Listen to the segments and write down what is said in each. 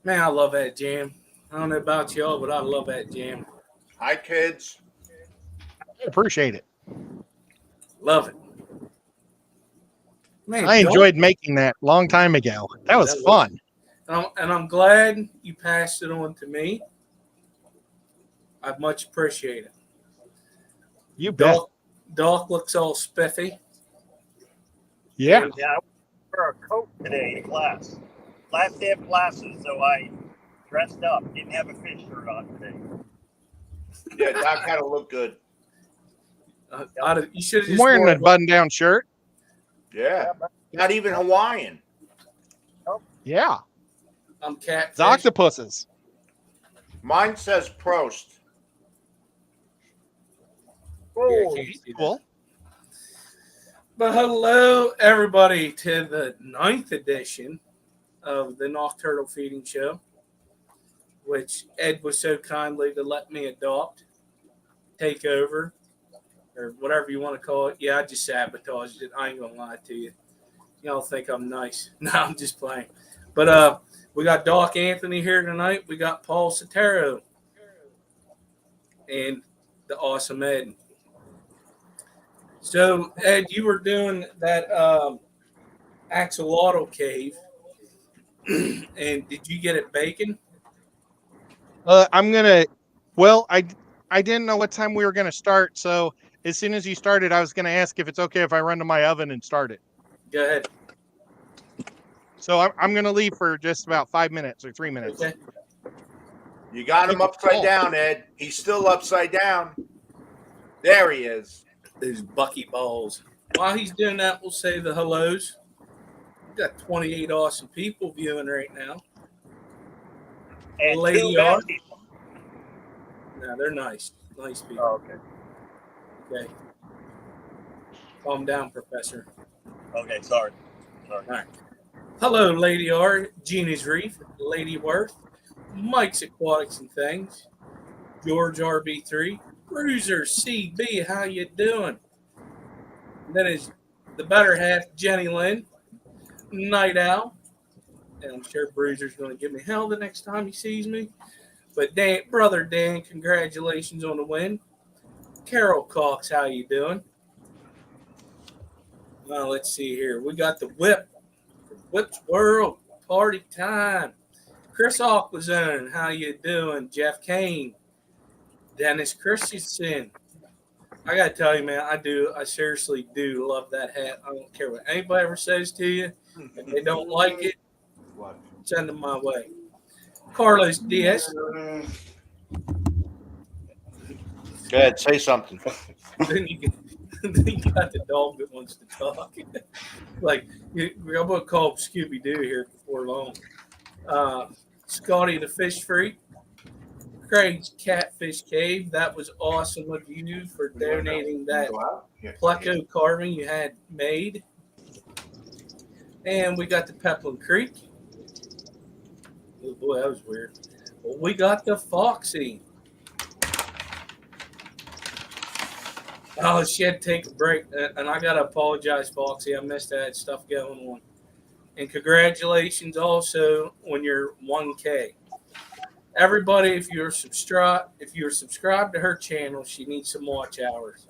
Man, I love that jam. I don't know about y'all, but I love that jam. Hi, kids. I appreciate it. Love it. Man, I don't enjoyed making that a long time ago. That was that was, fun. and I'm glad you passed it on to me. I much appreciate it. You bet. Doc looks all spiffy. Yeah. And Yeah, I went for a coat today to class. Last day of classes, so I dressed up. Didn't have a fish shirt on today. Yeah, Doc had to look good. You should have I'm just wearing wore a button-down shirt. Yeah. Not even Hawaiian. Yeah. I'm It's catfish. octopuses. Mine says Prost. Yeah, I Oh, can't see that. Cool. But hello, everybody, to the 9th edition of the Nocturnal Feeding Show, which Ed was so kindly to let me adopt, take over, or whatever you want to call it. Yeah, I just sabotaged it. I ain't gonna lie to you. Y'all think I'm nice. No, I'm just playing. But we got Doc Anthony here tonight. We got Paul Sotero and the awesome Ed. So, Ed, you were doing that axolotl cave, and did you get it bacon? I'm gonna. Well, I didn't know what time we were gonna start, so as soon as you started, I was gonna ask if it's okay if I run to my oven and start it. Go ahead. So I'm gonna leave for just about 5 minutes or 3 minutes. Okay. You got him upside down, Ed. He's still upside down. There he is. Those bucky balls. While he's doing that, we'll say the hellos. We've got 28 awesome people viewing right now. and Lady two bad R. people. No, they're nice. Nice people. Oh, okay. Okay. Calm down, Professor. Okay, sorry. All right. Hello, Lady R, Gina's Reef, Lady Worth, Mike's Aquatics and Things, George RB3, Bruiser CB, how you doing? And then is the better half, Jenny Lynn, Night Owl, and I'm sure Bruiser's going to give me hell the next time he sees me. But Dan, brother Dan, congratulations on the win. Carol Cox, how you doing? Well, let's see here. We got the Whip. Whip's World, party time. Chris Aquazone, how you doing? Jeff Kane, Dennis Christensen. I gotta tell you, man, I seriously do love that hat. I don't care what anybody ever says to you. If they don't like it, send them my way. Carlos Diaz. Go ahead, say something. Then you got the dog that wants to talk. Like, I'm going to call Scooby Doo here before long. Scotty the Fish Freak. Craig's Catfish Cave. That was awesome of you for donating that pleco carving you had made. And we got the Peplin Creek. Oh, boy, that was weird. Well, we got the Foxy. Oh, she had to take a break, and I got to apologize, Foxy. I missed that stuff going on. And congratulations also on your 1K. Everybody, if you're subscribed to her channel, she needs some watch hours.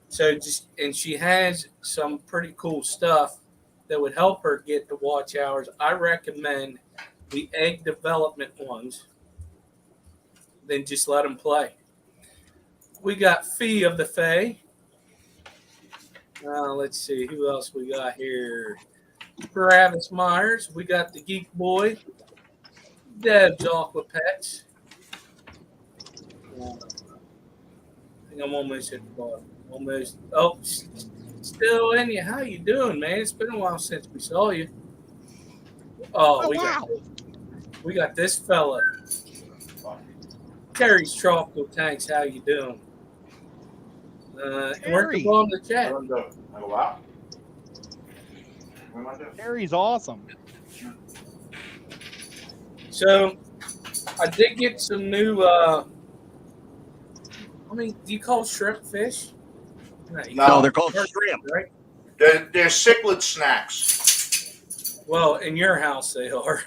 So and she has some pretty cool stuff that would help her get the watch hours. I recommend the egg development ones. Then just let them play. We got Fee of the Fae. Let's see who else we got here. Travis Myers. We got the Geek Boy. Deb's Aqua Pets. I think I'm almost at the bottom. Almost. Oh, still in you. How you doing, man? It's been a while since we saw you. Oh, we got this fella. Terry's Tropical Tanks. How you doing? And we're at the bottom of the chat. Harry's awesome. So, I did get some new. Do you call shrimp fish? No, they're called shrimp. Right? They're cichlid snacks. Well, in your house they are.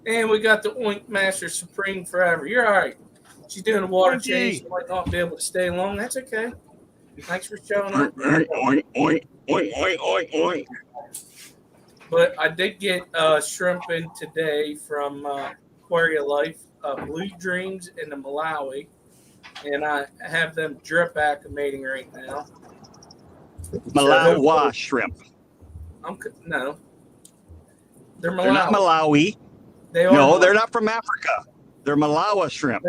And we got the Oink Master Supreme Forever. You're all right. She's doing a water change. She might not be able to stay long. That's okay. Thanks for showing up. But I did get shrimp in today from Aquaria Life, Blue Dreams in the Malawi. And I have them drip acclimating right now. Malawi shrimp. No. They're Malawi. They're not Malawi. They are No, Malawi. they're not from Africa. They're Malawi shrimp.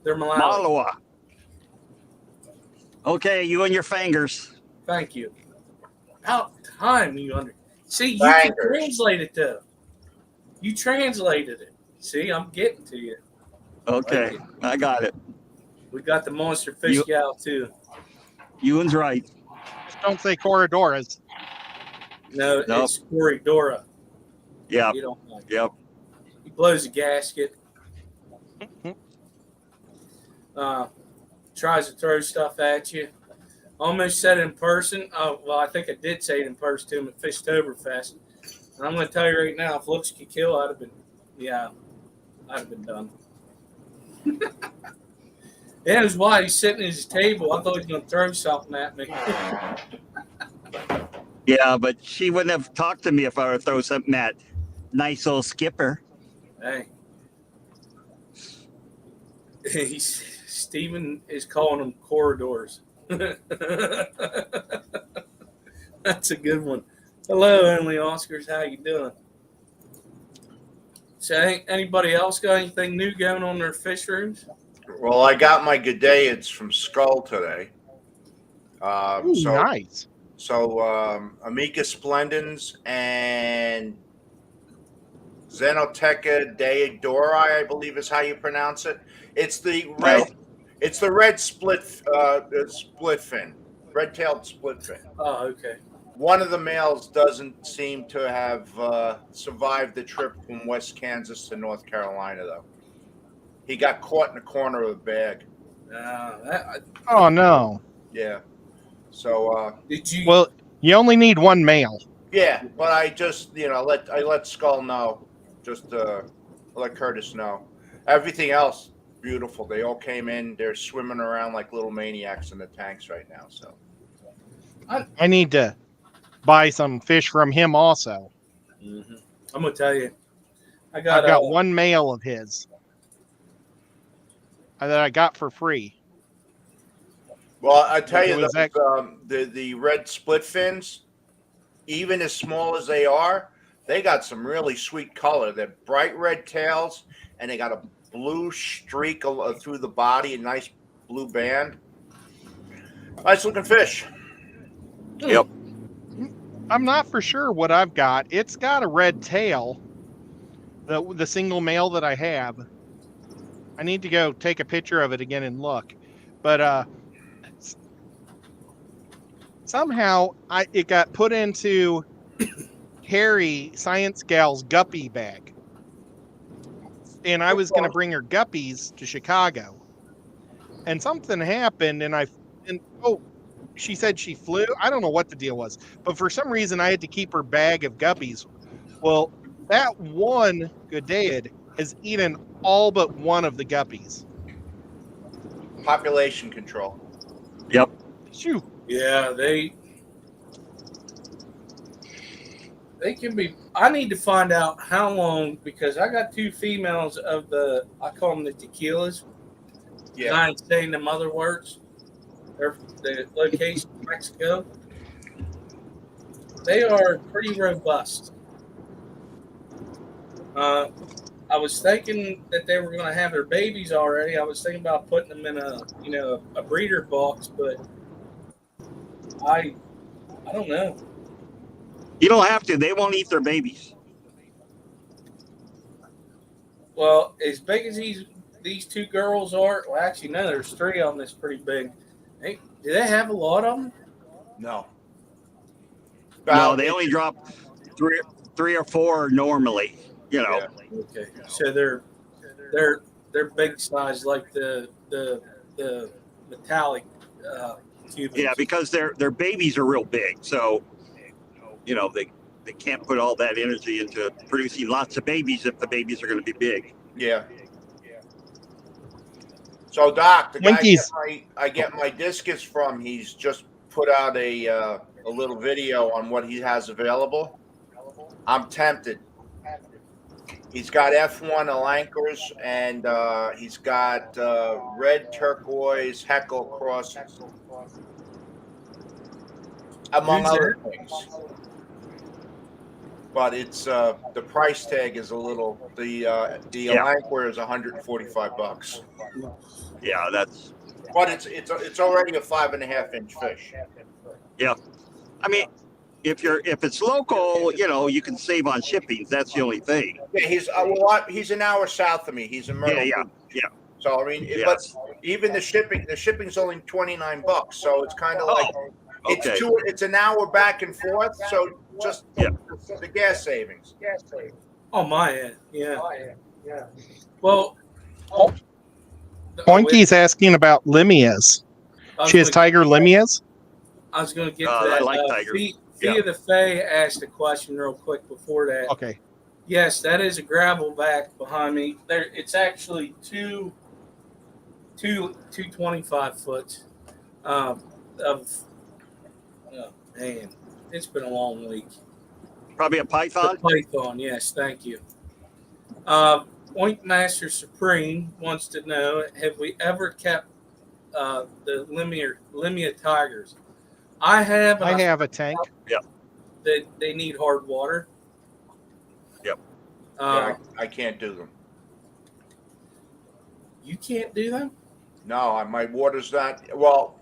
They're Malawi. Malawi. Okay, you and your fingers. Thank you. About time you see. You Fingers. can translate it though. You translated it. See, I'm getting to you. Okay, I got it. We got the monster fish gal too. Ewan's right. Just don't say Corridoras. No, Nope. it's Corridora. Yep. You don't like it. Yep. He blows a gasket. Tries to throw stuff at you. Almost said it in person. Well, I think I did say it in person to him at Fishtoberfest. And I'm going to tell you right now, if looks could kill, I'd have been done. Yeah, it was why he's sitting at his table. I thought he was going to throw something at me. Yeah, but she wouldn't have talked to me if I were to throw something at nice old Skipper. Hey. Steven is calling them corridors. That's a good one. Hello, Emily Oscars. How you doing? So, anybody else got anything new going on in their fish rooms? Well, I got my G'dayids from Skull today. Ooh, nice. So, Amicus splendens and Xenoteca deodori, I believe is how you pronounce it. It's the red. It's the red split fin, red-tailed split fin. Oh, okay. One of the males doesn't seem to have survived the trip from West Kansas to North Carolina, though. He got caught in the corner of the bag. Oh no. Yeah. So did you? Well, you only need one male. yeah, but I just let Skull know, just let Curtis know. Everything else beautiful. They all came in. They're swimming around like little maniacs in the tanks right now. So I need to buy some fish from him also. Mm-hmm. I'm gonna tell you, I've got one male of his that I got for free. well, I tell you, Was that- the red split fins, even as small as they are, they got some really sweet color. They're bright red tails, and they got a blue streak through the body, a nice blue band. Nice looking fish. Yep. I'm not for sure what I've got. It's got a red tail. The single male that I have. I need to go take a picture of it again and look. But somehow it got put into Harry Science Gal's guppy bag. And I was going to bring her guppies to Chicago. And something happened she said she flew. I don't know what the deal was. But for some reason I had to keep her bag of guppies. Well, that one G'dayid has eaten all but one of the guppies. Population control. Yep. Shoo. Yeah, they can be. I need to find out how long, because I got two females of I call them the tequilas. Yeah. I ain't saying them other words. They're the location in Mexico. They are pretty robust. I was thinking that they were going to have their babies already. I was thinking about putting them in a breeder box, but I don't know. You don't have to. They won't eat their babies. Well, as big as these two girls are, well, actually, no, there's three of them that's pretty big. Hey, do they have a lot of them? No. No, they only drop three or four normally. You know. Yeah. Okay, so they're big size, like the metallic cubes. Yeah, because their babies are real big. So you know, they can't put all that energy into producing lots of babies if the babies are going to be big. Yeah. So Doc, the guy Winkies. I get my discus from, he's just put out a little video on what he has available. I'm tempted. He's got F1 Alankers and he's got red turquoise Heckle crosses, among Who's other things. But it's the price tag is a little. The Alanquer is $145. Yeah, that's. But it's already a 5.5-inch fish. Yeah, I mean, if it's local, you know, you can save on shipping. That's the only thing. Yeah, he's an hour south of me. He's in Myrtle Yeah. Beach. So I mean, Yes. but even the shipping's only $29. So it's kind of like Okay. it's an hour back and forth. So just the gas savings. Oh my end, yeah. Well, Poinky's asking about Limias. She has tiger Limias. I was going to get to that. I like tiger. Fia the Fae asked a question real quick before that. Okay. Yes, that is a gravel back behind me. There, it's actually two 25 foot of. Oh, man, it's been a long week. Probably a python. Python, yes, thank you. Point Master Supreme wants to know: have we ever kept the Limia tigers? I have. I have a tank. They need hard water. Yep. I can't do them. You can't do them? No, my water's not. Well,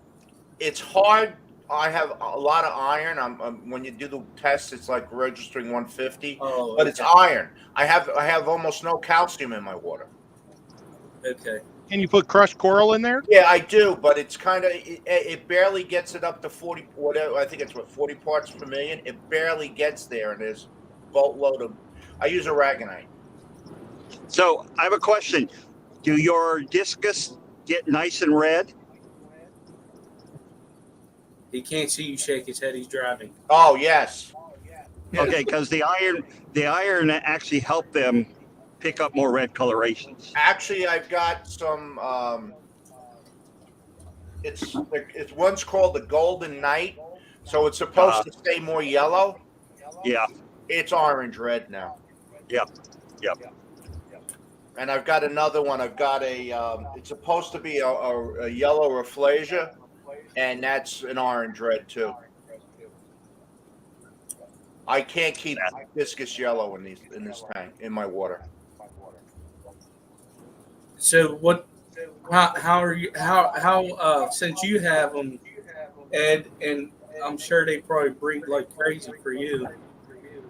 it's hard. I have a lot of iron. When you do the test, it's like registering 150. Oh, but it's iron. I have almost no calcium in my water. Okay. Can you put crushed coral in there? Yeah, I do, but it's kind of it barely gets it up to 40. Whatever, I think it's 40 parts per million. It barely gets there, and there's boatload of. I use aragonite. So I have a question. Do your discus get nice and red? He can't see you shake his head. He's driving. Oh yes. Okay, because the iron actually helped them pick up more red colorations. Actually, I've got some. It's one's called the Golden Knight, so it's supposed to stay more yellow. Yeah. It's orange red now. Yep. And I've got another one. I've got a. It's supposed to be a yellow Rafflesia, and that's an orange red too. I can't keep discus yellow in this tank in my water. So what? How are you? How since you have them, Ed, and I'm sure they probably breed like crazy for you.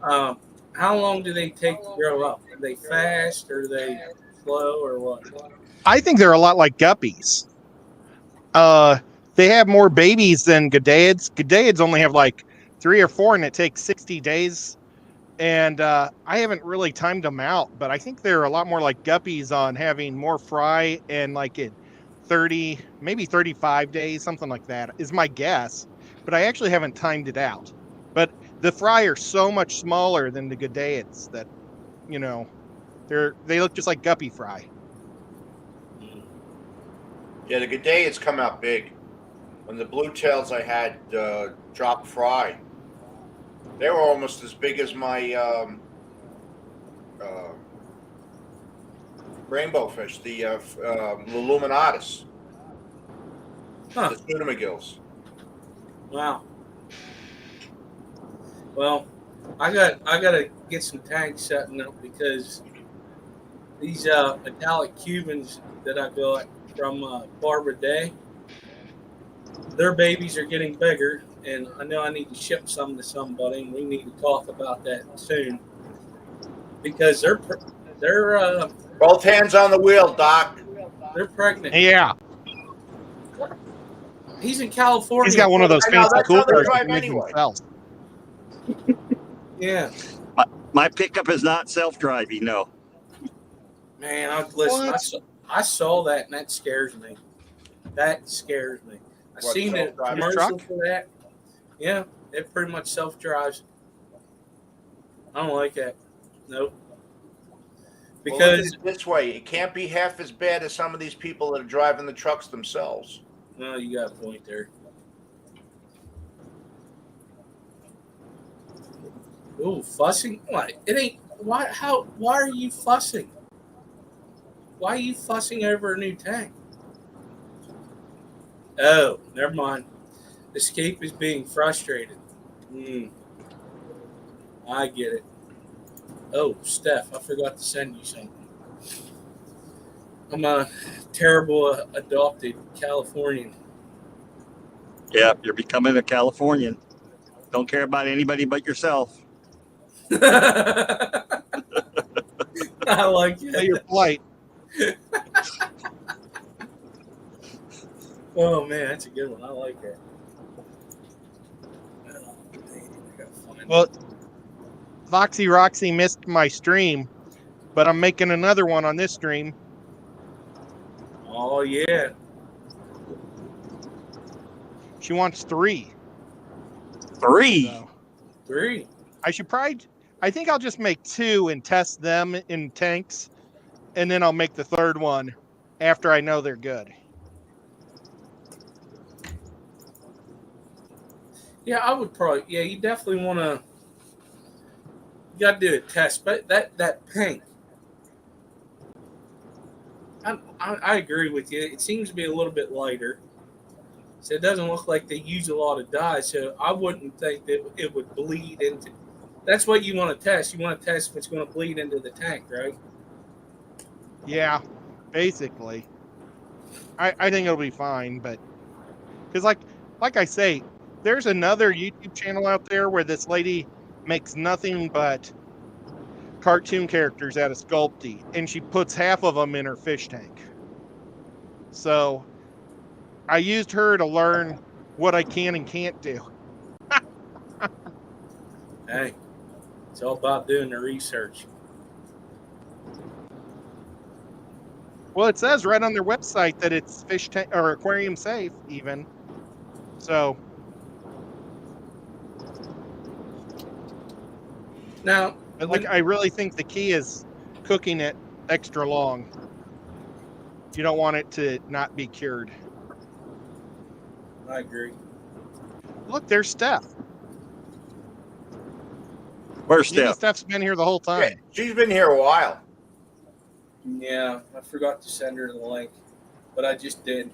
How long do they take to grow up? Are they fast? Or are they slow? Or what? I think they're a lot like guppies. They have more babies than Gadaids. Gadaids only have like 3 or 4, and it takes 60 days. And I haven't really timed them out, but I think they're a lot more like guppies on having more fry and like in 30, maybe 35 days, something like that is my guess. But I actually haven't timed it out. But the fry are so much smaller than the Gadaids that, you know, they look just like guppy fry. Yeah, the Gadaids come out big. When the blue tails I had dropped fry, they were almost as big as my rainbow fish, the Luminatus, the Tsunamagills. Wow. Well, I gotta get some tanks setting up because these metallic Cubans that I got from Barbara Day, their babies are getting bigger, and I know I need to ship some to somebody, and we need to talk about that soon because they're Both hands on the wheel, Doc. they're pregnant. Yeah. He's in California. He's got one of those I know, fancy that's how they coolers drive that make anyway. themselves. Yeah. My pickup is not self-driving, no. Man, I saw that, and that scares me. That scares me. I What, seen the self-driving commercial truck? for that. Yeah, it pretty much self-drives. I don't like that. Nope. Well, look at Because it this way, it can't be half as bad as some of these people that are driving the trucks themselves. well, you got a point there. Oh, fussing? What? It ain't. Why? How? Why are you fussing? Why are you fussing over a new tank? Oh, never mind. Escape is being frustrated. I get it. Oh, Steph, I forgot to send you something. I'm a terrible adopted Californian. Yeah, you're becoming a Californian. Don't care about anybody but yourself. I like So it. you're polite. Oh man, that's a good one. I like that. Oh, dang, I gotta find Well, it. Foxy Roxy missed my stream, but I'm making another one on this stream. Oh yeah. She wants 3. 3. So 3. I think I'll just make 2 and test them in tanks, and then I'll make the third one after I know they're good. Yeah, I would probably. Yeah, you definitely want to. You got to do a test, but that pink. I agree with you. It seems to be a little bit lighter, so it doesn't look like they use a lot of dye. So I wouldn't think that it would bleed into. That's what you want to test. You want to test what's going to bleed into the tank, right? Yeah, basically. I think it'll be fine, but because like I say, there's another YouTube channel out there where this lady makes nothing but cartoon characters out of Sculpey, and she puts half of them in her fish tank. So I used her to learn what I can and can't do. Hey, it's all about doing the research. Well, it says right on their website that it's fish tank or aquarium safe, even. So Now, like, I really think the key is cooking it extra long. You don't want it to not be cured. I agree. Look, there's Steph. Where's Maybe Steph? Steph's been here the whole Yeah, time. she's been here a while. Yeah, I forgot to send her the link, but I just did.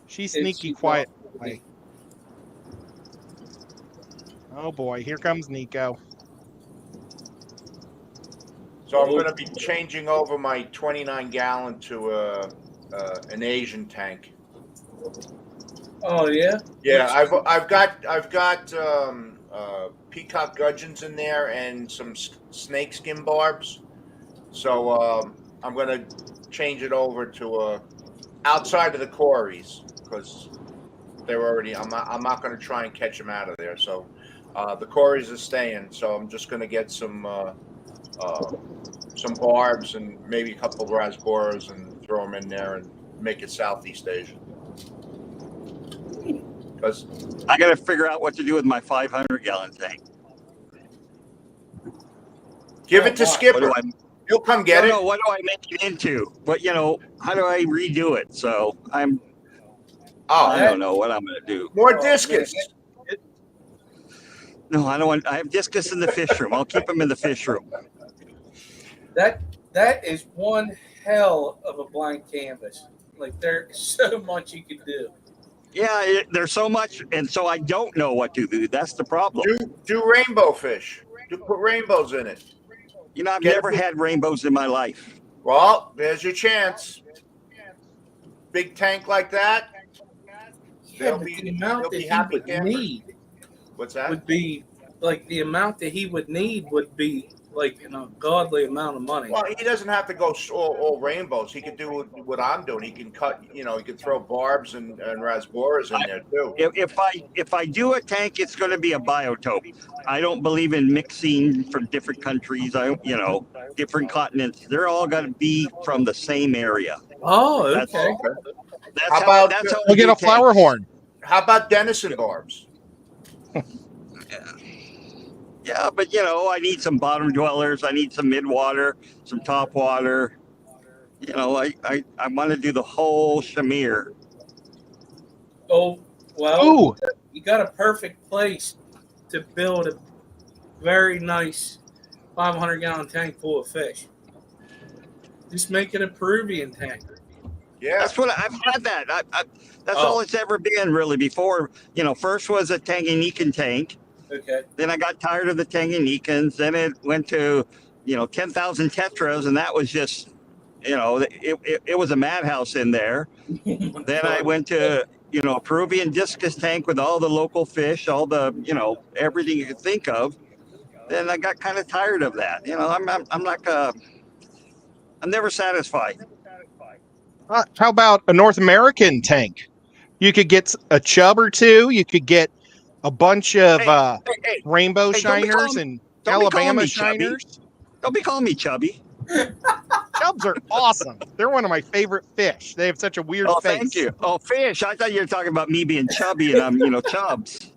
She's It's- sneaky quiet. Way. Oh boy, here comes Nico. So I'm going to be changing over my 29-gallon to an Asian tank. Oh yeah. Yeah, I've got peacock gudgeons in there and some snake skin barbs. So I'm going to change it over to outside of the quarries because they're already. I'm not going to try and catch them out of there. So the quarries are staying. So I'm just going to get some barbs and maybe a couple of rasboras and throw them in there and make it Southeast Asian. Because I got to figure out what to do with my 500-gallon tank. give it to What do Skipper. What do I? He'll come get it. No, what do I make it into? But how do I redo it? So I Oh, don't know what I'm going to do. more discus. No, I don't want. I have discus in the fish room. I'll keep them in the fish room. That is one hell of a blank canvas. Like there's so much you could do. Yeah, there's so much, and so I don't know what to do. That's the problem. Do rainbow fish. Put rainbows in it. I've never had rainbows in my life. Well, there's your chance. Big tank like that. Yeah, but the amount that he would need What's that? would be like the amount that he would need would be like an ungodly amount of money. Well, he doesn't have to go all rainbows. He could do what I'm doing. He can cut. He could throw barbs and rasboras in there too. If I do a tank, it's going to be a biotope. I don't believe in mixing from different countries. Different continents. They're all going to be from the same area. Oh, okay. That's How about- that's how We'll we get do a flower tanks. horn. How about Denison barbs? Yeah, but I need some bottom dwellers. I need some mid water, some top water. I want to do the whole shamir. Oh, well, Ooh, you got a perfect place to build a very nice 500-gallon tank full of fish. Just make it a Peruvian tank. Yeah. That's what I've had. That's all Oh, it's ever been really. Before, first was a Tanganyikan tank. okay. Then I got tired of the Tanganyikans. Then it went to 10,000 tetras, and that was just it was a madhouse in there. Oh my Then I God. went to a Peruvian discus tank with all the local fish, all the everything you could think of. Then I got kind of tired of that. I'm like I'm never satisfied. how about a North American tank? You could get a chub or two. You could get a bunch of Hey, hey, hey, rainbow hey! shiners and Don't be calling Alabama me chubby. shiners. Don't be calling me chubby. Chubs are awesome. They're one of my favorite fish. They have such a weird Oh, face. thank you. Oh, fish. I thought you were talking about me being chubby and I'm, chubs.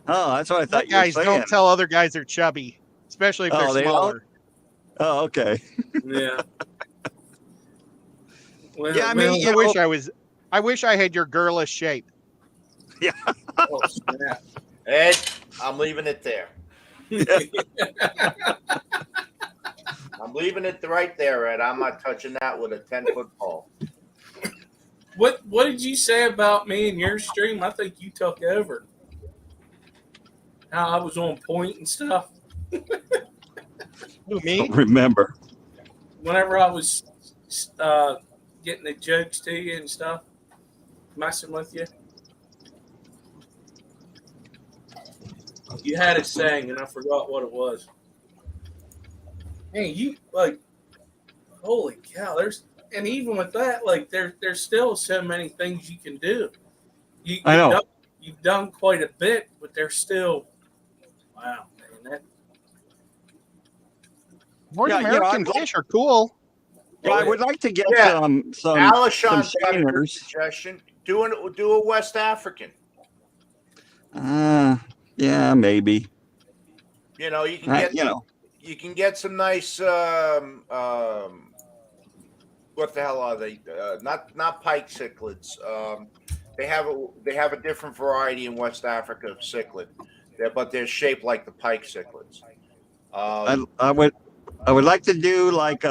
Oh, that's what I thought But you were guys, saying. don't tell other guys they're chubby, especially if Oh, they're they don't? smaller. Oh, okay. Yeah. Well, Yeah, I mean, I wish I had your girlish shape. oh, snap. Ed, I'm leaving it there. I'm leaving it right there, Ed. I'm not touching that with a 10-foot pole. What did you say about me and your stream? I think you took over. How I was on point and stuff. Who, me? Remember. Whenever I was getting the jokes to you and stuff, messing with you. You had a saying, and I forgot what it was. Man, you holy cow! And even with that, there's still so many things you can do. I know. You've done quite a bit, but there's still wow, man. North Yeah, American fish are cool. Yeah, I would like to get Yeah. some Alishon's got a good shiners. suggestion. Do a West African. Yeah, maybe. You can get you can get some nice what the hell are they? Not pike cichlids. They have a different variety in West Africa of cichlid, but they're shaped like the pike cichlids. I would like to do like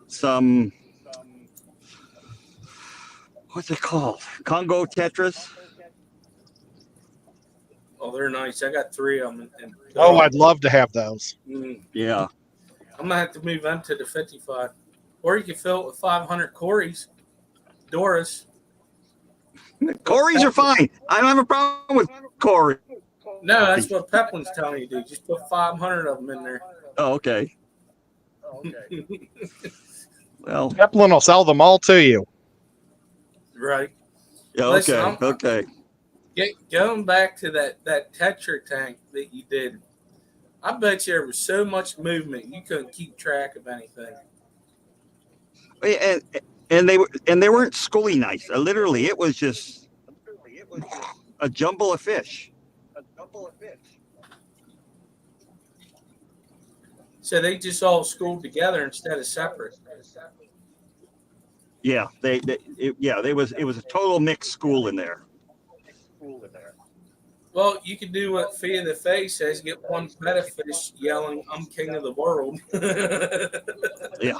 some what's it called? Congo tetras. Oh, they're nice. I got 3 of them. Oh, I'd love to have those. Yeah. I'm gonna have to move on to the 55, or you can fill it with 500 Corys, Doris. Corys are fine. I don't have a problem with Corey. No, that's what Peplin's telling you to do. Just put 500 of them in there. Oh, okay. Well, Peplin will sell them all to you. Right. yeah, Listen, okay. Going back to that Tetra tank that you did, I bet you there was so much movement you couldn't keep track of anything. And they weren't schooly nice. Literally, it was just a jumble of fish. So they just all schooled together instead of separate. Yeah, it was a total mixed school in there. Well, you could do what Fia the Face says: get one betta fish yelling, "I'm king of the world." Yeah.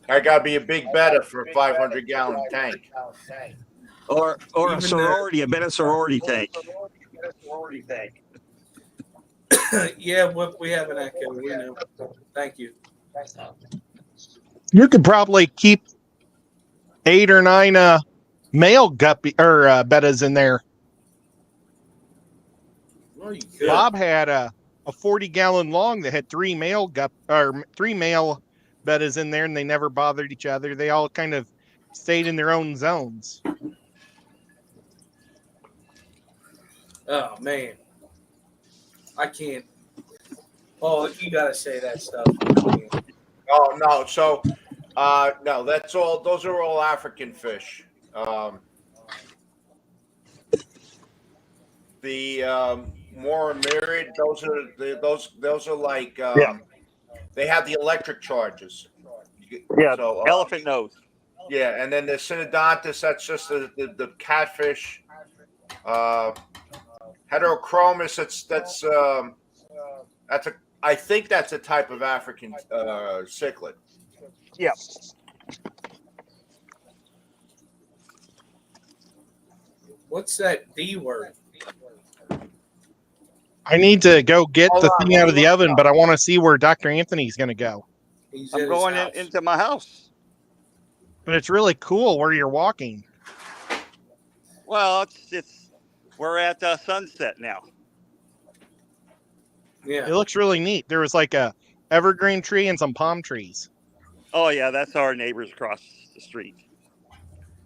I gotta be a big betta for a 500-gallon tank. Or Even a sorority, a better sorority tank. Yeah, we have an echo. We know. Thank you. You could probably keep 8 or 9 male guppy or bettas in there. Well, you could. Bob had a 40-gallon long that had 3 male bettas in there, and they never bothered each other. They all kind of stayed in their own zones. Oh man, I can't. Oh, you gotta say that stuff. Oh no, so no, that's all. Those are all The more myriad, those are like Yeah. they have the electric charges. Yeah, So elephant nose. yeah, and then the synodontis, that's just the catfish. Heterochromis, that's a I think that's a type of African cichlid. Yeah. What's that D word? I need to go get Hold the on, thing let out me of the look oven, it but up. I want to see where Dr. Anthony's going to go. He's I'm at his going house. into my house. But it's really cool where you're walking. Well, it's we're at sunset now. It Yeah. looks really neat. There was like a evergreen tree and some palm trees. Oh yeah, that's our neighbors across the street.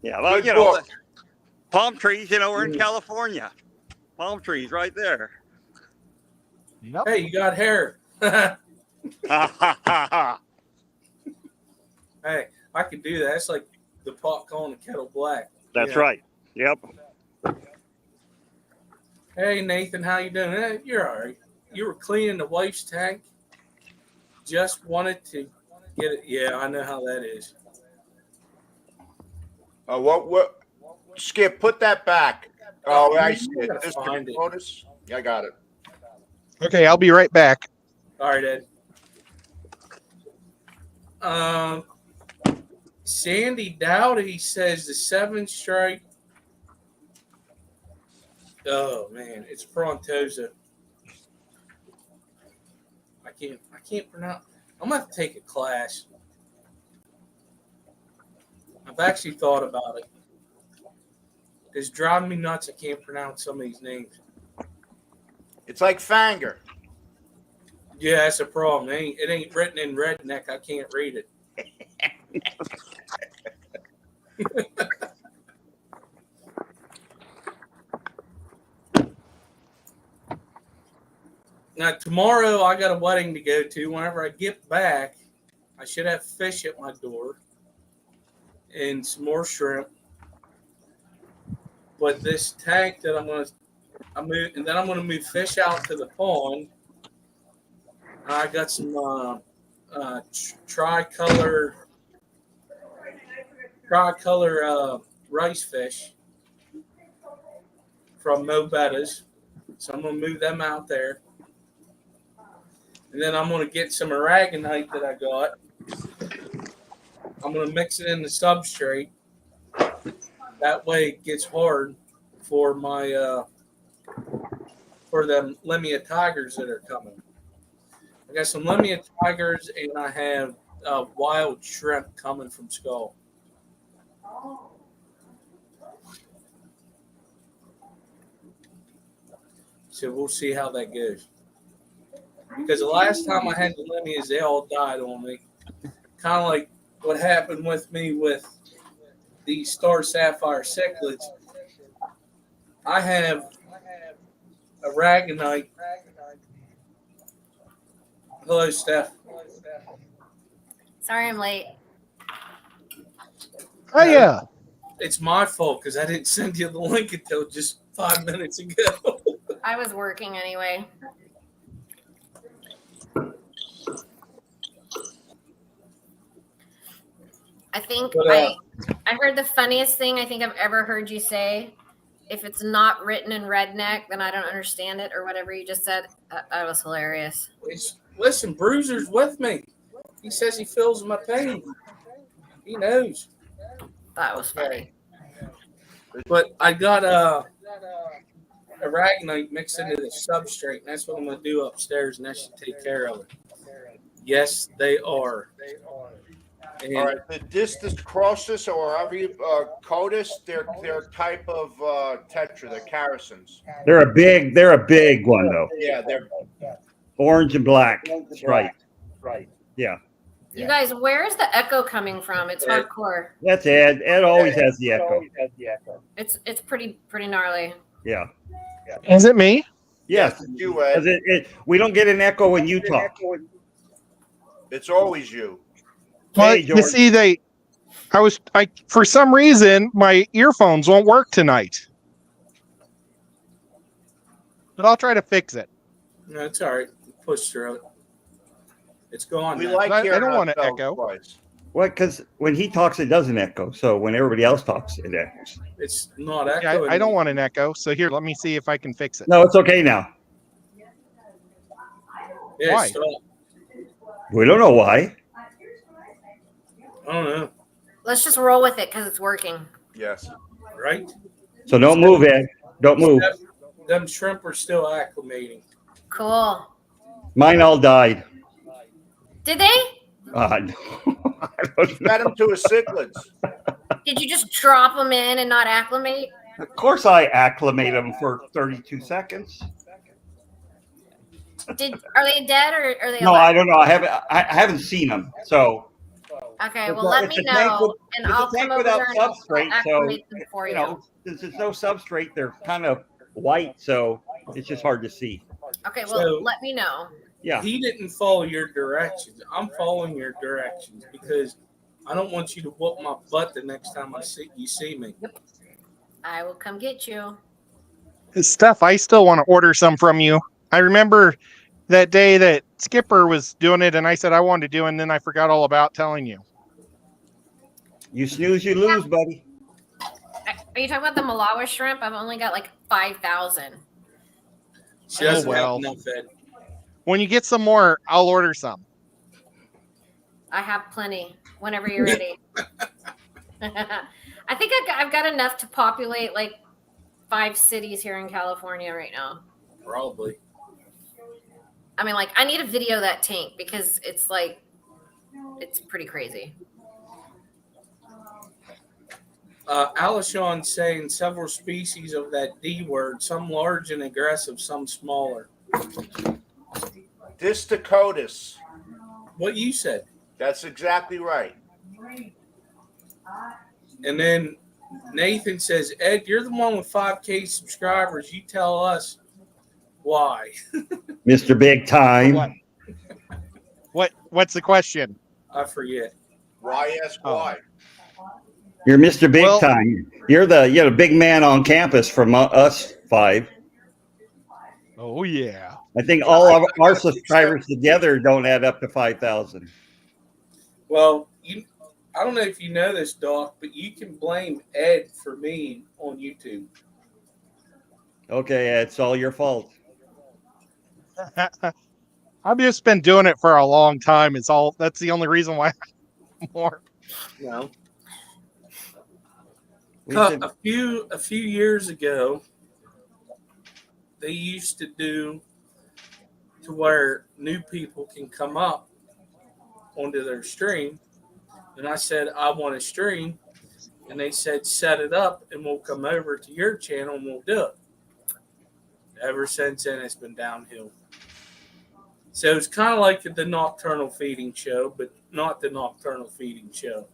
Yeah, well, Good you know, book. palm trees. You know, we're in Mhm. California. Palm trees right there. Yep. Hey, you got hair. Hey, Ha ha ha ha. I could do that. It's like the pot calling the kettle black. That's Yeah. right. Yep. Hey, Nathan, how you doing? You're all right. You were cleaning the wife's tank. Just wanted to get it. Yeah, I know how that is. What? Skip, put that back. Oh, I see I it. gotta find it. Notice? I got it. Okay, I'll be right back. All right, Ed. Sandy Dowdy says the 7-stripe. Oh man, it's Frontosa. I can't pronounce. I'm gonna have to take a class. I've actually thought about it. It's driving me nuts. I can't pronounce some of these names. It's like Fanger. Yeah, that's a problem. It ain't written in redneck. I can't read it. Now, tomorrow I got a wedding to go to. Whenever I get back, I should have fish at my door and some more shrimp. But this tank that I'm going to move fish out to the pond. I got some tricolor rice fish from Mo Betta's. So I'm going to move them out there. And then I'm going to get some aragonite that I got. I'm going to mix it in the substrate. That way it gets hard for my for them Limia tigers that are coming. I got some Limia tigers and I have wild shrimp coming from Skull. So we'll see how that goes. Because the last time I had the Limias, they all died on me. Kind of like what happened with me with the Star Sapphire cichlids. I have aragonite. Hello, Steph. Sorry I'm late. Oh yeah. It's my fault because I didn't send you the link until just 5 minutes ago. I was working anyway. I think But, I heard the funniest thing I think I've ever heard you say. If it's not written in redneck, then I don't understand it, or whatever you just said. That was hilarious. Listen, Bruiser's with me. He says he feels my pain. He knows. That was funny. But I got aragonite mixed into the substrate, and that's what I'm going to do upstairs, and that should take care of it. Yes, they are. And All right, the discus crossus or however you codus, they're type of tetra. They're characins. They're a big one though. Yeah, they're Orange and black striped. Yeah, You guys, where is the echo coming from? It's Ed. hardcore. that's Ed. Ed always has the echo. It's pretty gnarly. Yeah. Is it me? Yes. you, 'Cause Ed. we don't get an echo when you talk. It's always you. Well, Hey, you George. see, for some reason my earphones won't work tonight. but I'll try to fix it. No, it's all right. Push through it. It's gone. We now. like I hearing don't want to ourselves echo. twice. What? Because when he talks, it doesn't echo. So when everybody else talks, it echoes. It's not Yeah, echoing. I don't want an echo. So here, let me see if I can fix it. No, it's okay now. Yeah, Why? stop. We don't know why. I don't know. Let's just roll with it because it's working. Yes. Right? So don't move, Ed. Don't move. Them shrimp are still acclimating. Cool. Mine all died. Did they? No. I don't know. Got him to his cichlids. Did you just drop them in and not acclimate? Of course, I acclimate them for 32 seconds. Are they dead or are they No, alive? I don't know. I haven't seen them. So Okay, It's well, a- let it's me a tank know, with- and it's a I'll tank come over without there and I'll substrate, so acclimate them for you. you know, since there's no substrate, they're kind of white, so it's just hard to see. Okay, well, So- let me know. Yeah. He didn't follow your directions. I'm following your directions because I don't want you to whoop my butt the next time you see me. I will come get you. Steph, I still want to order some from you. I remember that day that Skipper was doing it, and I said I wanted to do it, and then I forgot all about telling you. You snooze, you lose, buddy. Are you talking about the Malawi shrimp? I've only got like 5,000. She doesn't well. have enough, Ed. When you get some more, I'll order some. I have plenty whenever you're ready. I think I've got enough to populate like 5 cities here in California right now. Probably. I mean, like, I need to video that tank because it's like, it's pretty crazy. Alishon saying several species of that D word, some large and aggressive, some smaller. Disticotus. What you said. That's exactly right. And then Nathan says, Ed, you're the one with 5K subscribers. You tell us why. Mr. Big Time. What's the question? I forget. Why ask Oh. why? You're Mr. Big Well- Time. You're the big man on campus from us 5. Oh yeah. I think all of our subscribers together don't add up to 5,000. Well, I don't know if you know this, Doc, but you can blame Ed for me on YouTube. Okay, it's all your fault. I've just been doing it for a long time. That's the only reason why I'm more. No. We should- A few years ago, they used to do to where new people can come up onto their stream. And I said, I want to stream. And they said, set it up and we'll come over to your channel and we'll do it. Ever since then, it's been downhill. So it's kind of like the Nocturnal Feeding Show, but not the Nocturnal Feeding Show.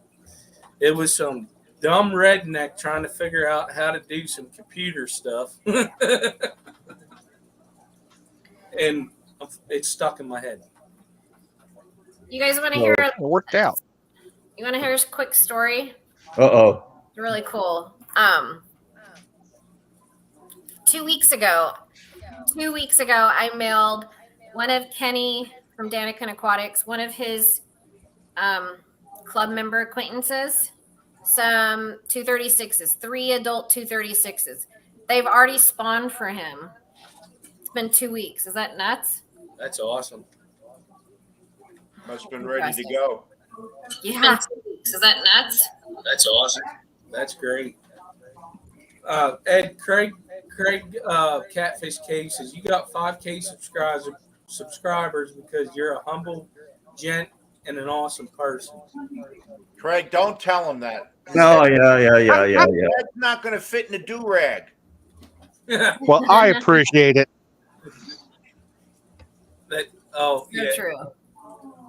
It was some dumb redneck trying to figure out how to do some computer stuff. And it's stuck in my head. You guys want to hear? It worked out. You want to hear a quick story? Uh-oh. It's really cool. 2 weeks ago, I mailed one of Kenny from Danican Aquatics, one of his club member acquaintances, some 236s, 3 adult 236s. They've already spawned for him. It's been 2 weeks. Is that nuts? That's awesome. Must have been ready to go. Yeah. 2 weeks. Is that nuts? That's awesome. That's great. Ed, Craig, Catfish Cases, you got 5K subscribers because you're a humble gent and an awesome person. Craig, don't tell him that. No, yeah. That's not going to fit in a do-rag. Well, I appreciate it. So Yeah. true.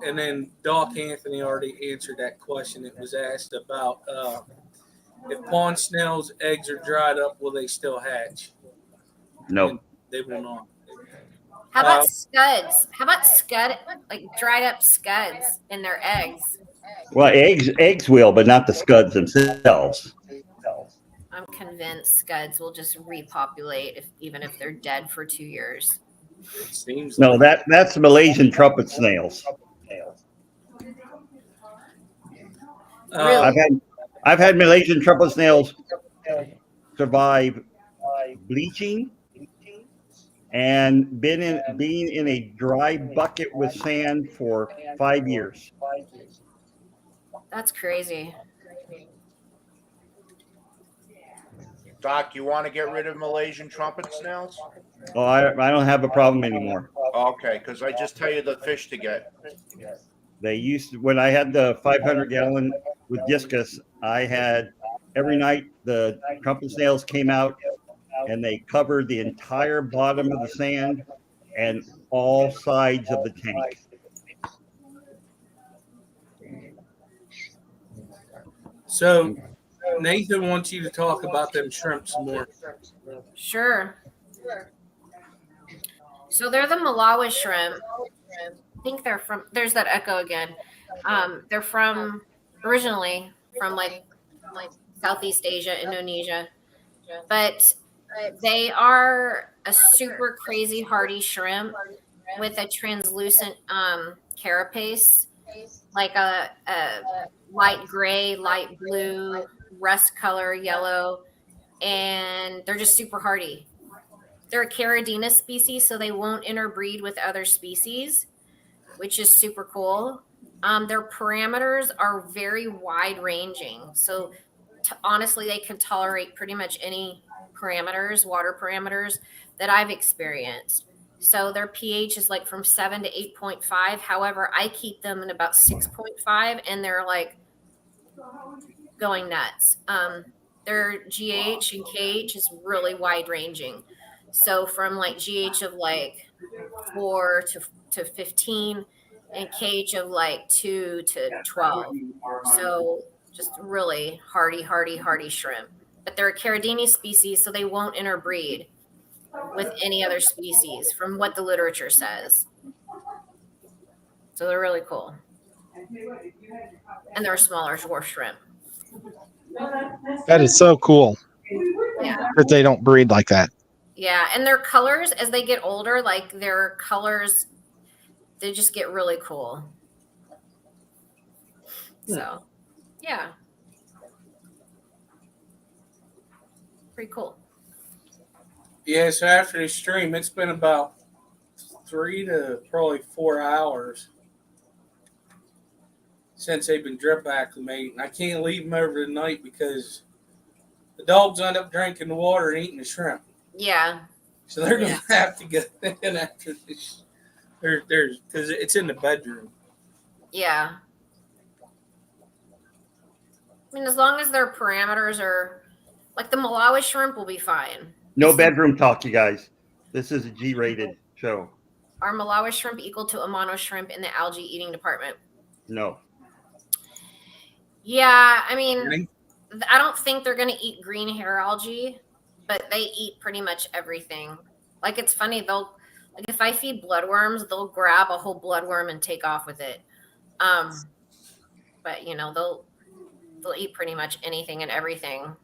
And then Doc Anthony already answered that question. It was asked about if pond snails' eggs are dried up, will they still hatch? No. They will not. How about scuds? How about like dried up scuds in their eggs? Well, eggs will, but not the scuds themselves. I'm convinced scuds will just repopulate even if they're dead for 2 years. It seems No, like that's Malaysian trumpet snails. uh, I've had Malaysian trumpet snails survive bleaching and being in a dry bucket with sand for 5 years. That's crazy. Doc, you want to get rid of Malaysian trumpet snails? Oh, I don't have a problem anymore. Okay, because I just tell you the fish to get. They used to, when I had the 500-gallon with discus, I had every night the trumpet snails came out and they covered the entire bottom of the sand and all sides of the tank. so Nathan wants you to talk about them shrimp some more. Sure. So they're the Malawi shrimp. I think they're from, there's that echo again. They're from, originally from like Southeast Asia, Indonesia. But they are a super crazy hardy shrimp with a translucent carapace, like a light gray, light blue, rust color, yellow, and they're just super hardy. They're a Caridina species, so they won't interbreed with other species, which is super cool. Their parameters are very wide ranging. So honestly, they can tolerate pretty much any parameters, water parameters that I've experienced. So their pH is like from 7 to 8.5. However, I keep them in about 6.5 and they're like going nuts. Their GH and KH is really wide ranging. So from like GH of like 4 to 15 and KH of like 2 to 12. So just really hardy shrimp. But they're a Caridini species, so they won't interbreed with any other species from what the literature says. So they're really cool. And they're a smaller dwarf shrimp. That is so cool Yeah. that they don't breed like that. Yeah. And their colors, as they get older, like their colors, they just get really cool. So, yeah. Pretty cool. Yeah, so after the stream, it's been about 3 to probably 4 hours since they've been drip acclimating. I can't leave them over the night because the dogs end up drinking the water and eating the shrimp. Yeah. So they're going to have to get in after this. There's because it's in the bedroom. Yeah. I mean, as long as their parameters are like the Malawi shrimp will be fine. No bedroom talk, you guys. This is a G-rated show. Are Malawi shrimp equal to Amano shrimp in the algae eating department? No. Yeah, I mean, I don't think they're going to eat green hair algae, but they eat pretty much everything. Like, it's funny, they'll, like, if I feed bloodworms, they'll grab a whole bloodworm and take off with it. But you know, they'll eat pretty much anything and everything.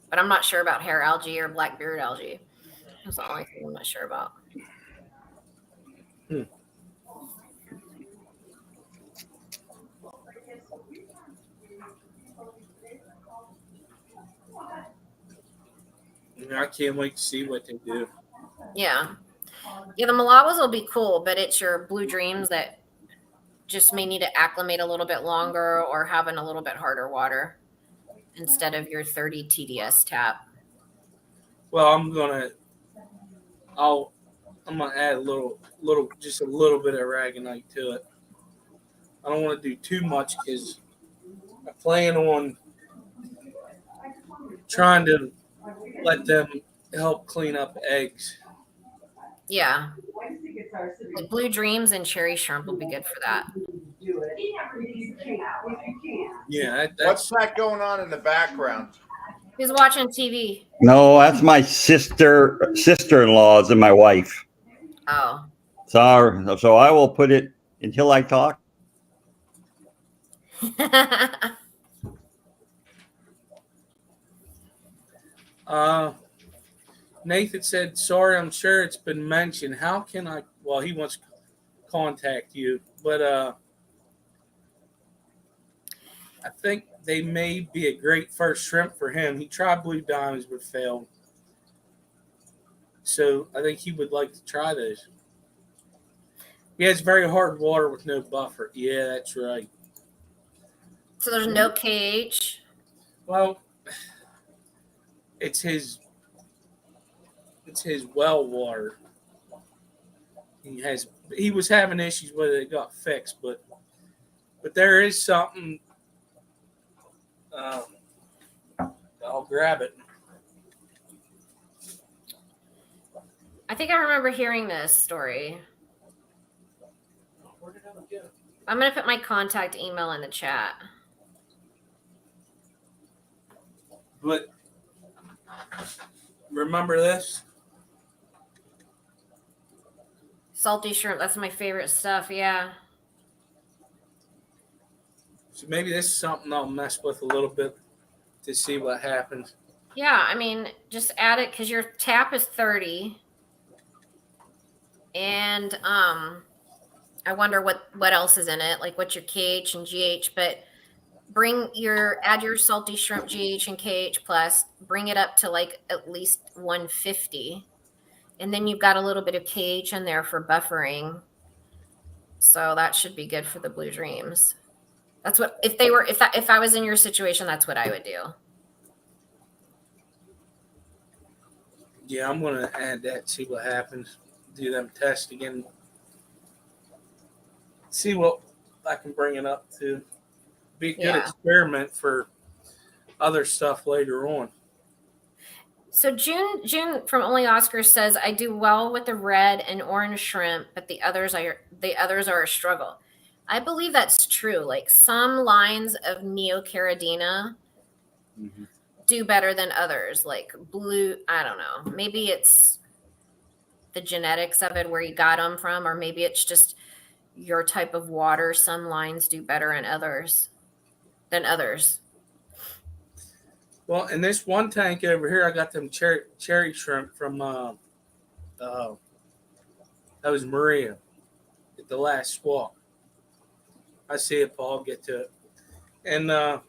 But I'm not sure about hair algae or black beard algae. That's the only thing I'm not sure about. I can't wait to see what they do. Yeah. Yeah, the Malawas will be cool, but it's your blue dreams that just may need to acclimate a little bit longer or having a little bit harder water instead of your 30 TDS tap. Well, I'm gonna add just a little bit of aragonite to it. I don't want to do too much because I plan on trying to let them help clean up eggs. Yeah. Like blue dreams and cherry shrimp will be good for that. Yeah, What's that going on in the background? Who's watching TV? No, that's my sister-in-laws and my wife. Oh. So I will put it until I talk. Nathan said, "Sorry, I'm sure it's been mentioned. How can I?" Well, he wants to contact you, but I think they may be a great first shrimp for him. He tried blue diamonds but failed, so I think he would like to try those. He has very hard water with no buffer. Yeah, that's right. So there's no KH. Well, it's his well water. He was having issues with it. It got fixed, but there is something. I'll grab it. I think I remember hearing this story. Where did I get it? I'm going to put my contact email in the chat. But remember this? Salty shrimp, that's my favorite stuff, yeah. So maybe this is something I'll mess with a little bit to see what happens. Yeah, I mean, just add it because your tap is 30. And I wonder what else is in it, like what's your KH and GH, but add your salty shrimp GH and KH plus, bring it up to like at least 150. And then you've got a little bit of KH in there for buffering. So that should be good for the Blue Dreams. That's what, if I was in your situation, that's what I would do. Yeah, I'm going to add that, see what happens. Do them tests again. See what I can bring it up to. Be a good experiment for other stuff later on. So June from Only Oscar says, I do well with the red and orange shrimp, but the others are a struggle. I believe that's true. Like some lines of Neocaridina do better than others. Like blue, I don't know. Maybe it's the genetics of it, where you got them from, or maybe it's just your type of water. Some lines do better than others. Well, in this one tank over here, I got them cherry shrimp from that was Maria at the last swap. I see it, Paul. Get to it. And I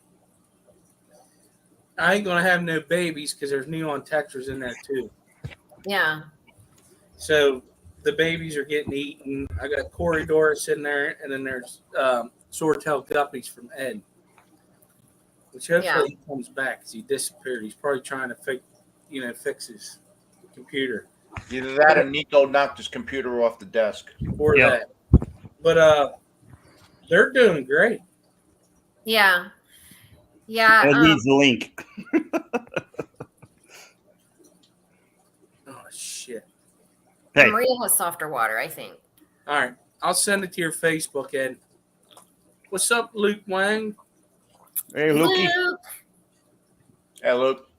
ain't going to have no babies because there's neon textures in there too. Yeah. So the babies are getting eaten. I got Corridorus in there, and then there's sword-tailed guppies from Ed. Which hopefully he comes back because he disappeared. He's probably trying to fix his computer. Either that or Nico knocked his computer off the desk. Or that. But they're doing great. Yeah. Yeah. It needs the link. Oh, shit. Hey. Maria has softer water, I think. All right. I'll send it to your Facebook, Ed. What's up, Luke Wang? Hey, Lukey. Luke. Hey, Luke.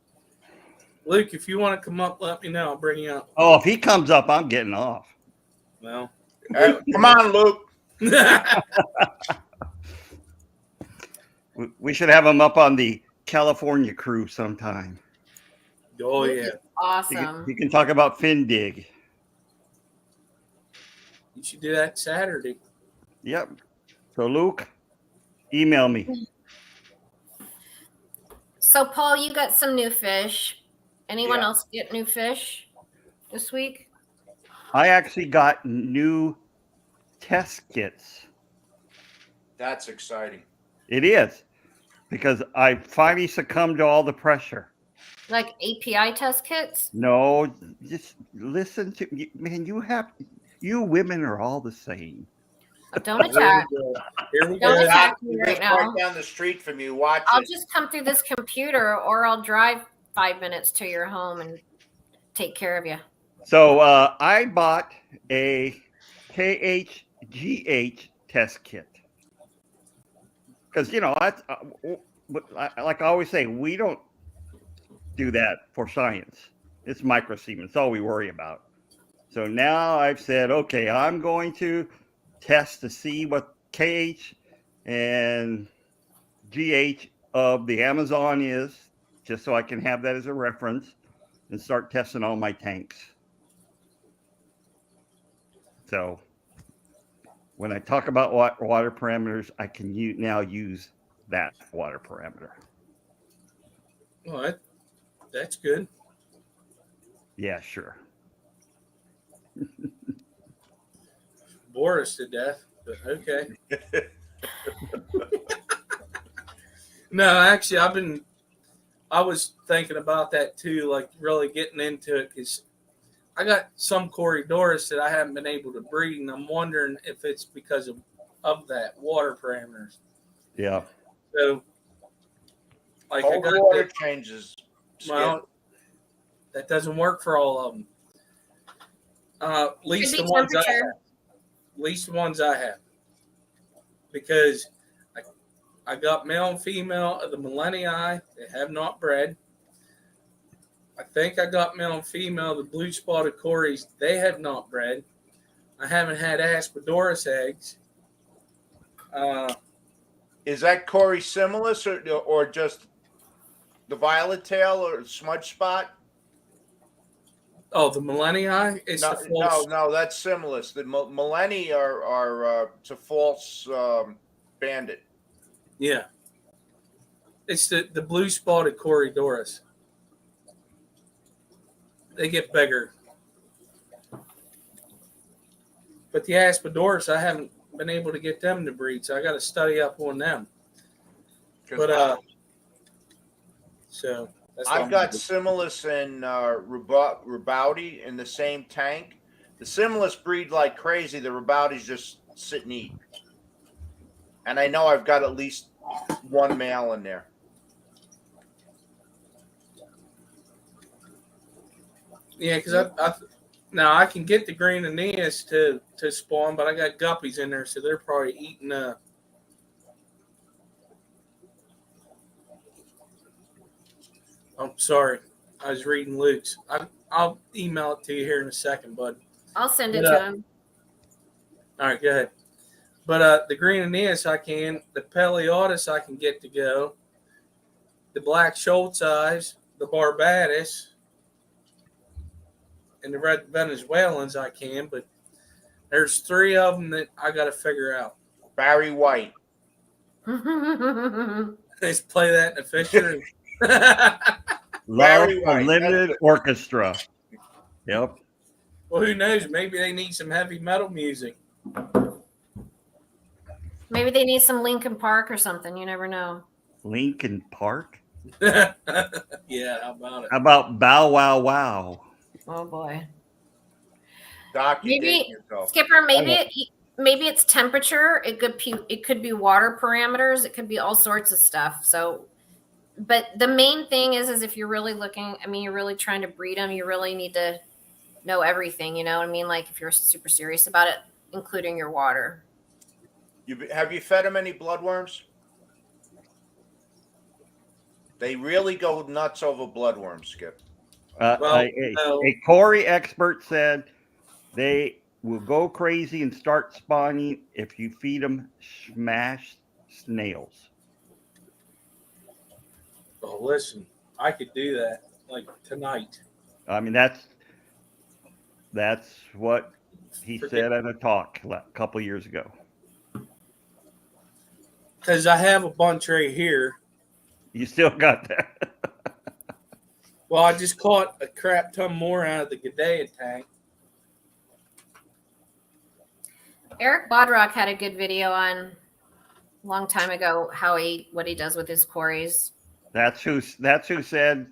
Luke, if you want to come up, let me know. I'll bring you up. Oh, if he comes up, I'm getting off. Well. Hey, come on, Luke. We should have him up on the California crew sometime. Oh, Luke yeah. is awesome. You can talk about fin dig. You should do that Saturday. Yep. So, Luke, email me. So, Paul, you got some new fish. Anyone else get new fish this week? I actually got new test kits. That's exciting. It is, because I finally succumbed to all the pressure. Like API test kits? No, just listen to me. Man, you women are all the same. Don't attack. Here we Don't go. attack me right Right now. down the street from you. Watch I'll it. just come through this computer, or I'll drive 5 minutes to your home and take care of you. So I bought a KHGH test kit. Because, like I always say, we don't do that for science. It's microsemen. It's all we worry about. So now I've said, okay, I'm going to test to see what KH and GH of the Amazon is, just so I can have that as a reference. and start testing all my tanks. So when I talk about water parameters, I can now use that water parameter. Well, that's good. Yeah, sure. Bore us to death, but okay. No, actually, I was thinking about that too, like really getting into it because I got some Corydoras that I haven't been able to breed, and I'm wondering if it's because of that water parameters. Yeah. So, like, Cold I got water changes. well, that doesn't work for all of them. At least Could the be ones I temperature. have. At least the ones I have, because I got male and female of the Millenii. They have not bred. I think I got male and female of the blue spotted Corys. They have not bred. I haven't had Aspidorus eggs. Is that Cory similis or just the violet tail or smudge spot? Oh, the Millenii? It's No, the false. no, that's similis. The millenni are it's a false bandit. Yeah. It's the blue spotted Corydoras. They get bigger. But the Aspidorus, I haven't been able to get them to breed, so I got to study up on them. But so that's what I've got similis and Ribaudy in the same tank. The similis breed like crazy. The Ribaudi's just sit and eat. And I know I've got at least one male in there. Yeah, because now I can get the green Aeneas to spawn, but I got guppies in there, so they're probably eating. I'm sorry, I was reading Luke's. I'll email it to you here in a second, bud. I'll send it to him. All right, go ahead. But the green Aeneas I can, the Peliotis I can get to go, the black Schultz eyes, the Barbatus, and the red Venezuelans I can, but there's 3 of them that I got to figure out. Barry White. Let's play that in the Fisher. Love Very white. Unlimited Orchestra. Yep. Well, who knows? Maybe they need some heavy metal music. Maybe they need some Lincoln Park or something. You never know. Lincoln Park? Yeah, how about it? How about Bow Wow Wow? Oh boy. Doc, you Maybe dating yourself. Skipper. Maybe it's temperature. It could be water parameters. It could be all sorts of stuff. So, but the main thing is if you're really looking. I mean, you're really trying to breed them. You really need to know everything. You know what I mean? Like if you're super serious about it, including your water. Have you fed them any bloodworms? They really go nuts over bloodworms, Skip. A Cory expert said they will go crazy and start spawning if you feed them smashed snails. Oh, listen, I could do that like tonight. I mean, that's what he said at a talk a couple years ago. Because I have a bunch right here. You still got that? Well, I just caught a crap ton more out of the Gadea tank. Eric Bodrock had a good video on a long time ago what he does with his Corys. That's who said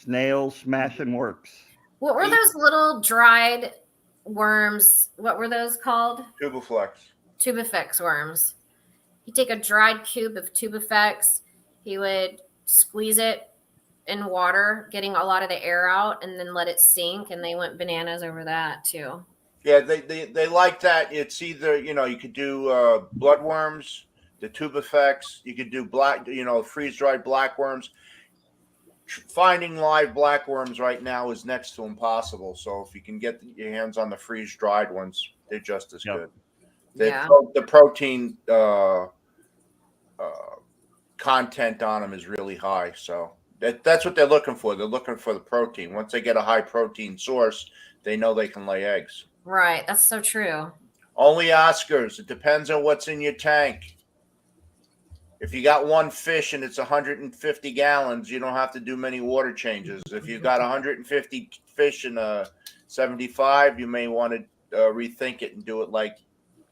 snails smashing works. What were those little dried worms? What were those called? Tubiflex. Tubifex worms. He'd take a dried cube of Tubifex. He would squeeze it in water, getting a lot of the air out, and then let it sink. And they went bananas over that too. Yeah, they like that. It's either you could do bloodworms, the Tubifex. You could do freeze dried blackworms. Finding live blackworms right now is next to impossible. So if you can get your hands on the freeze dried ones, they're just as good. The protein content on them is really high, so That's what they're looking for. They're looking for the protein. Once they get a high protein source, they know they can lay eggs. Right. That's so true. Only Oscars. It depends on what's in your tank. If you got one fish and it's 150 gallons, you don't have to do many water changes. If you got 150 fish in a 75, you may want to rethink it and do it like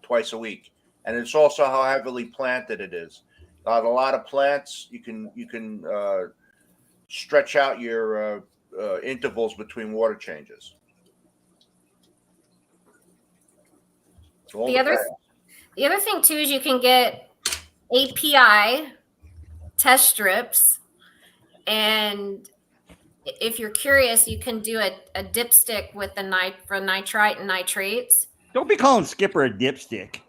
twice a week. And it's also how heavily planted it is. Got a lot of plants, you can stretch out your intervals between water changes. The other thing too is you can get API test strips, and if you're curious, you can do a dipstick with the nitrite and nitrates. Don't be calling Skipper a dipstick.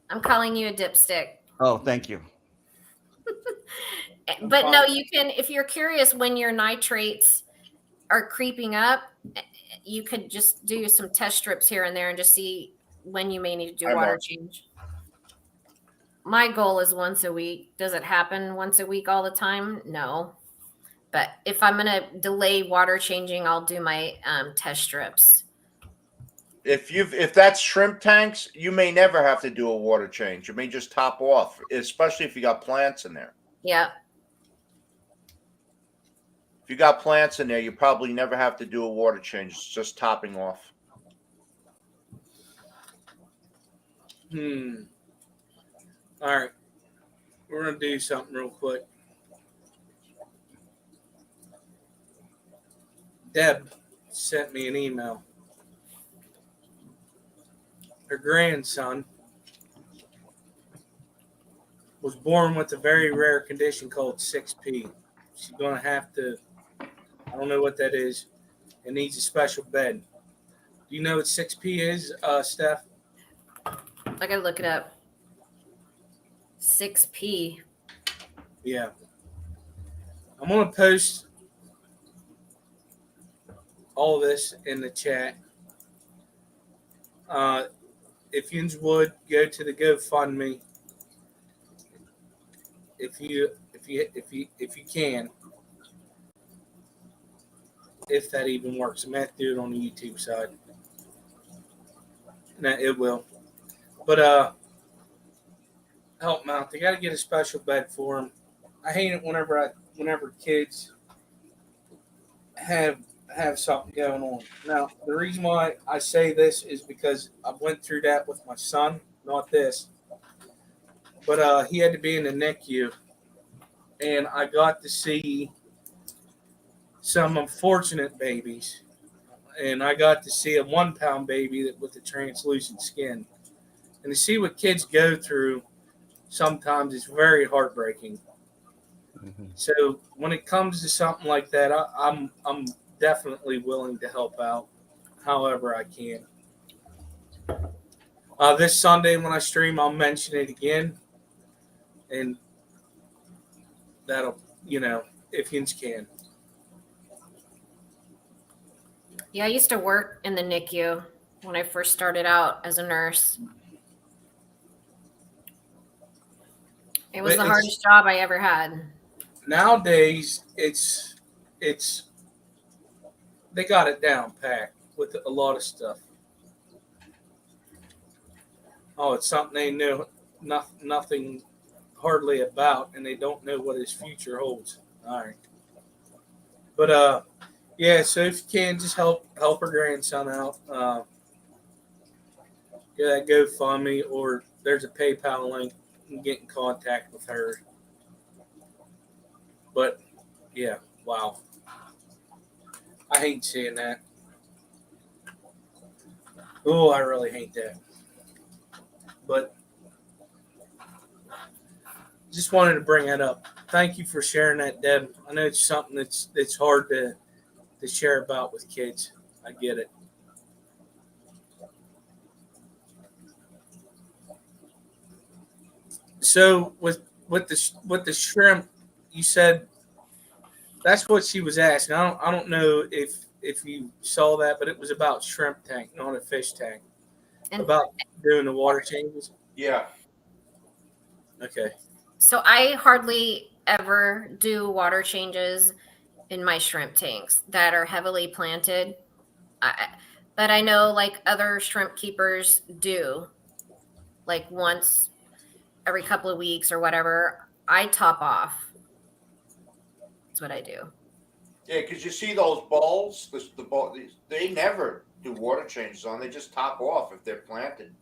I'm calling you a dipstick. Oh, thank you. But no, you can, if you're curious when your nitrates are creeping up, you could just do some test strips here and there and just see when you may need to do water change. My goal is once a week. Does it happen once a week all the time? No. But if I'm going to delay water changing, I'll do my test strips. If that's shrimp tanks, you may never have to do a water change. You may just top off, especially if you got plants in there. Yeah. If you got plants in there, you probably never have to do a water change. It's just topping off. All right. We're going to do something real quick. Deb sent me an email. Her grandson was born with a very rare condition called 6P. She's going to have to, I don't know what that is, and needs a special bed. Do you know what 6P is, Steph? I got to look it up. 6P. Yeah. I'm going to post all this in the chat. If you would go to the GoFundMe, if you can, if that even works. I'm going to have to do it on the YouTube side. No, it will. But help them out. They got to get a special bed for them. I hate it whenever kids have something going on. Now, the reason why I say this is because I went through that with my son, not this. But he had to be in the NICU, and I got to see some unfortunate babies. And I got to see a 1-pound baby with a translucent skin. And to see what kids go through sometimes is very heartbreaking. Mm-hmm. So when it comes to something like that, I'm definitely willing to help out however I can. This Sunday when I stream, I'll mention it again. And that'll, if you can. Yeah, I used to work in the NICU when I first started out as a nurse. It was the hardest job I ever had. Nowadays, it's they got it down packed with a lot of stuff. Oh, it's something they know nothing hardly about, and they don't know what his future holds. All right. But yeah, so if you can, just help her grandson out. Get that GoFundMe, or there's a PayPal link. And get in contact with her. But yeah, wow. I hate seeing that. Oh, I really hate that. But just wanted to bring that up. Thank you for sharing that, Deb. I know it's something that's hard to share about with kids. I get it. So with the shrimp, you said that's what she was asking. I don't know if you saw that, but it was about shrimp tank, not a fish tank. And about doing the water changes. Yeah. Okay. So I hardly ever do water changes in my shrimp tanks that are heavily planted. But I know like other shrimp keepers do, like once every couple of weeks or whatever. I top off. That's what I do. Yeah, because you see those bowls, they never do water changes on. They just top off if they're planted.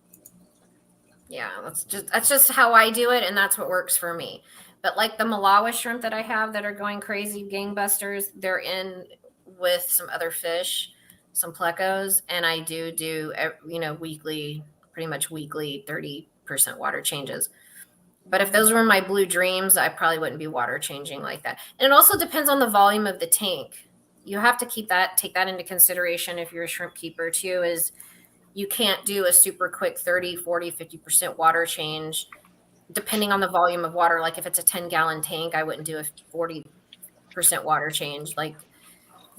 Yeah, that's just how I do it, and that's what works for me. But like the Malawi shrimp that I have that are going crazy gangbusters, they're in with some other fish, some plecos, and I do weekly, pretty much weekly 30% water changes. But if those were my blue dreams, I probably wouldn't be water changing like that. And it also depends on the volume of the tank. You have to take that into consideration if you're a shrimp keeper too, is you can't do a super quick 30, 40, 50% water change depending on the volume of water. Like if it's a 10-gallon tank, I wouldn't do a 40% water change. Like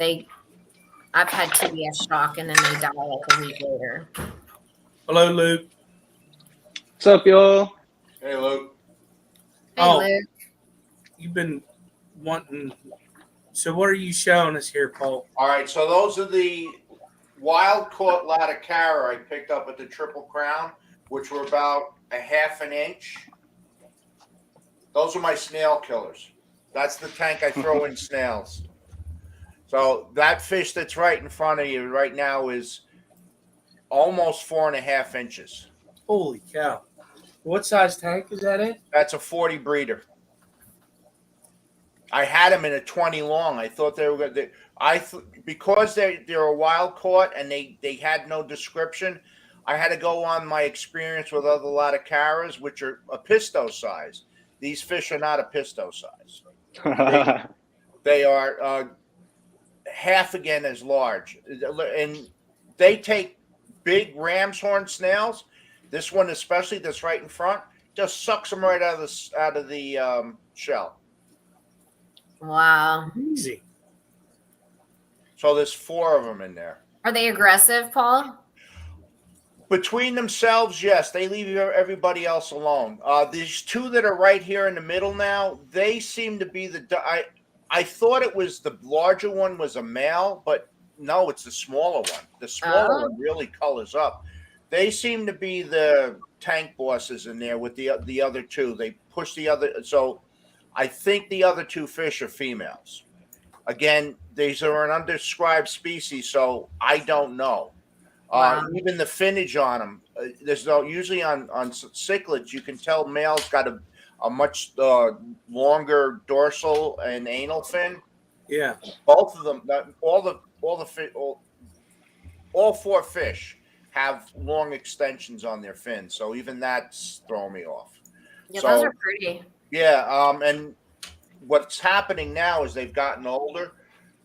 I've had TBS shock and then they die like a week later. Hello, Luke. What's up, y'all? Hey, Luke. Hey, Luke. You've been wanting. So what are you showing us here, Paul? All right, so those are the wild caught Latacara I picked up at the Triple Crown, which were about a half an inch. Those are my snail killers. That's the tank I throw in snails. So that fish that's right in front of you right now is almost 4.5 inches. Holy cow. What size tank is that in? That's a 40 breeder. I had them in a 20 long. I thought they were going to. Because they're a wild caught and they had no description. I had to go on my experience with other Latacaras, which are a pisto size. These fish are not a pisto size. They are half again as large, and they take big ram's horn snails. This one, especially that's right in front, just sucks them right out of the shell. Wow. Easy. So there's 4 of them in there. Are they aggressive, Paul? Between themselves, yes, they leave everybody else alone. These 2 that are right here in the middle now, they seem to be I thought it was the larger one was a male, but no, it's the smaller one. The smaller one really colors up. They seem to be the tank bosses in there with the other 2. They push the other. So I think the other 2 fish are females. Again, these are an undescribed species, so I don't know. Wow. Even the finnage on them, usually on cichlids, you can tell males got a much longer dorsal and anal fin. Yeah. Both of them, all 4 fish have long extensions on their fins, so even that's throwing me off. Yeah, those are pretty. Yeah, and what's happening now is they've gotten older.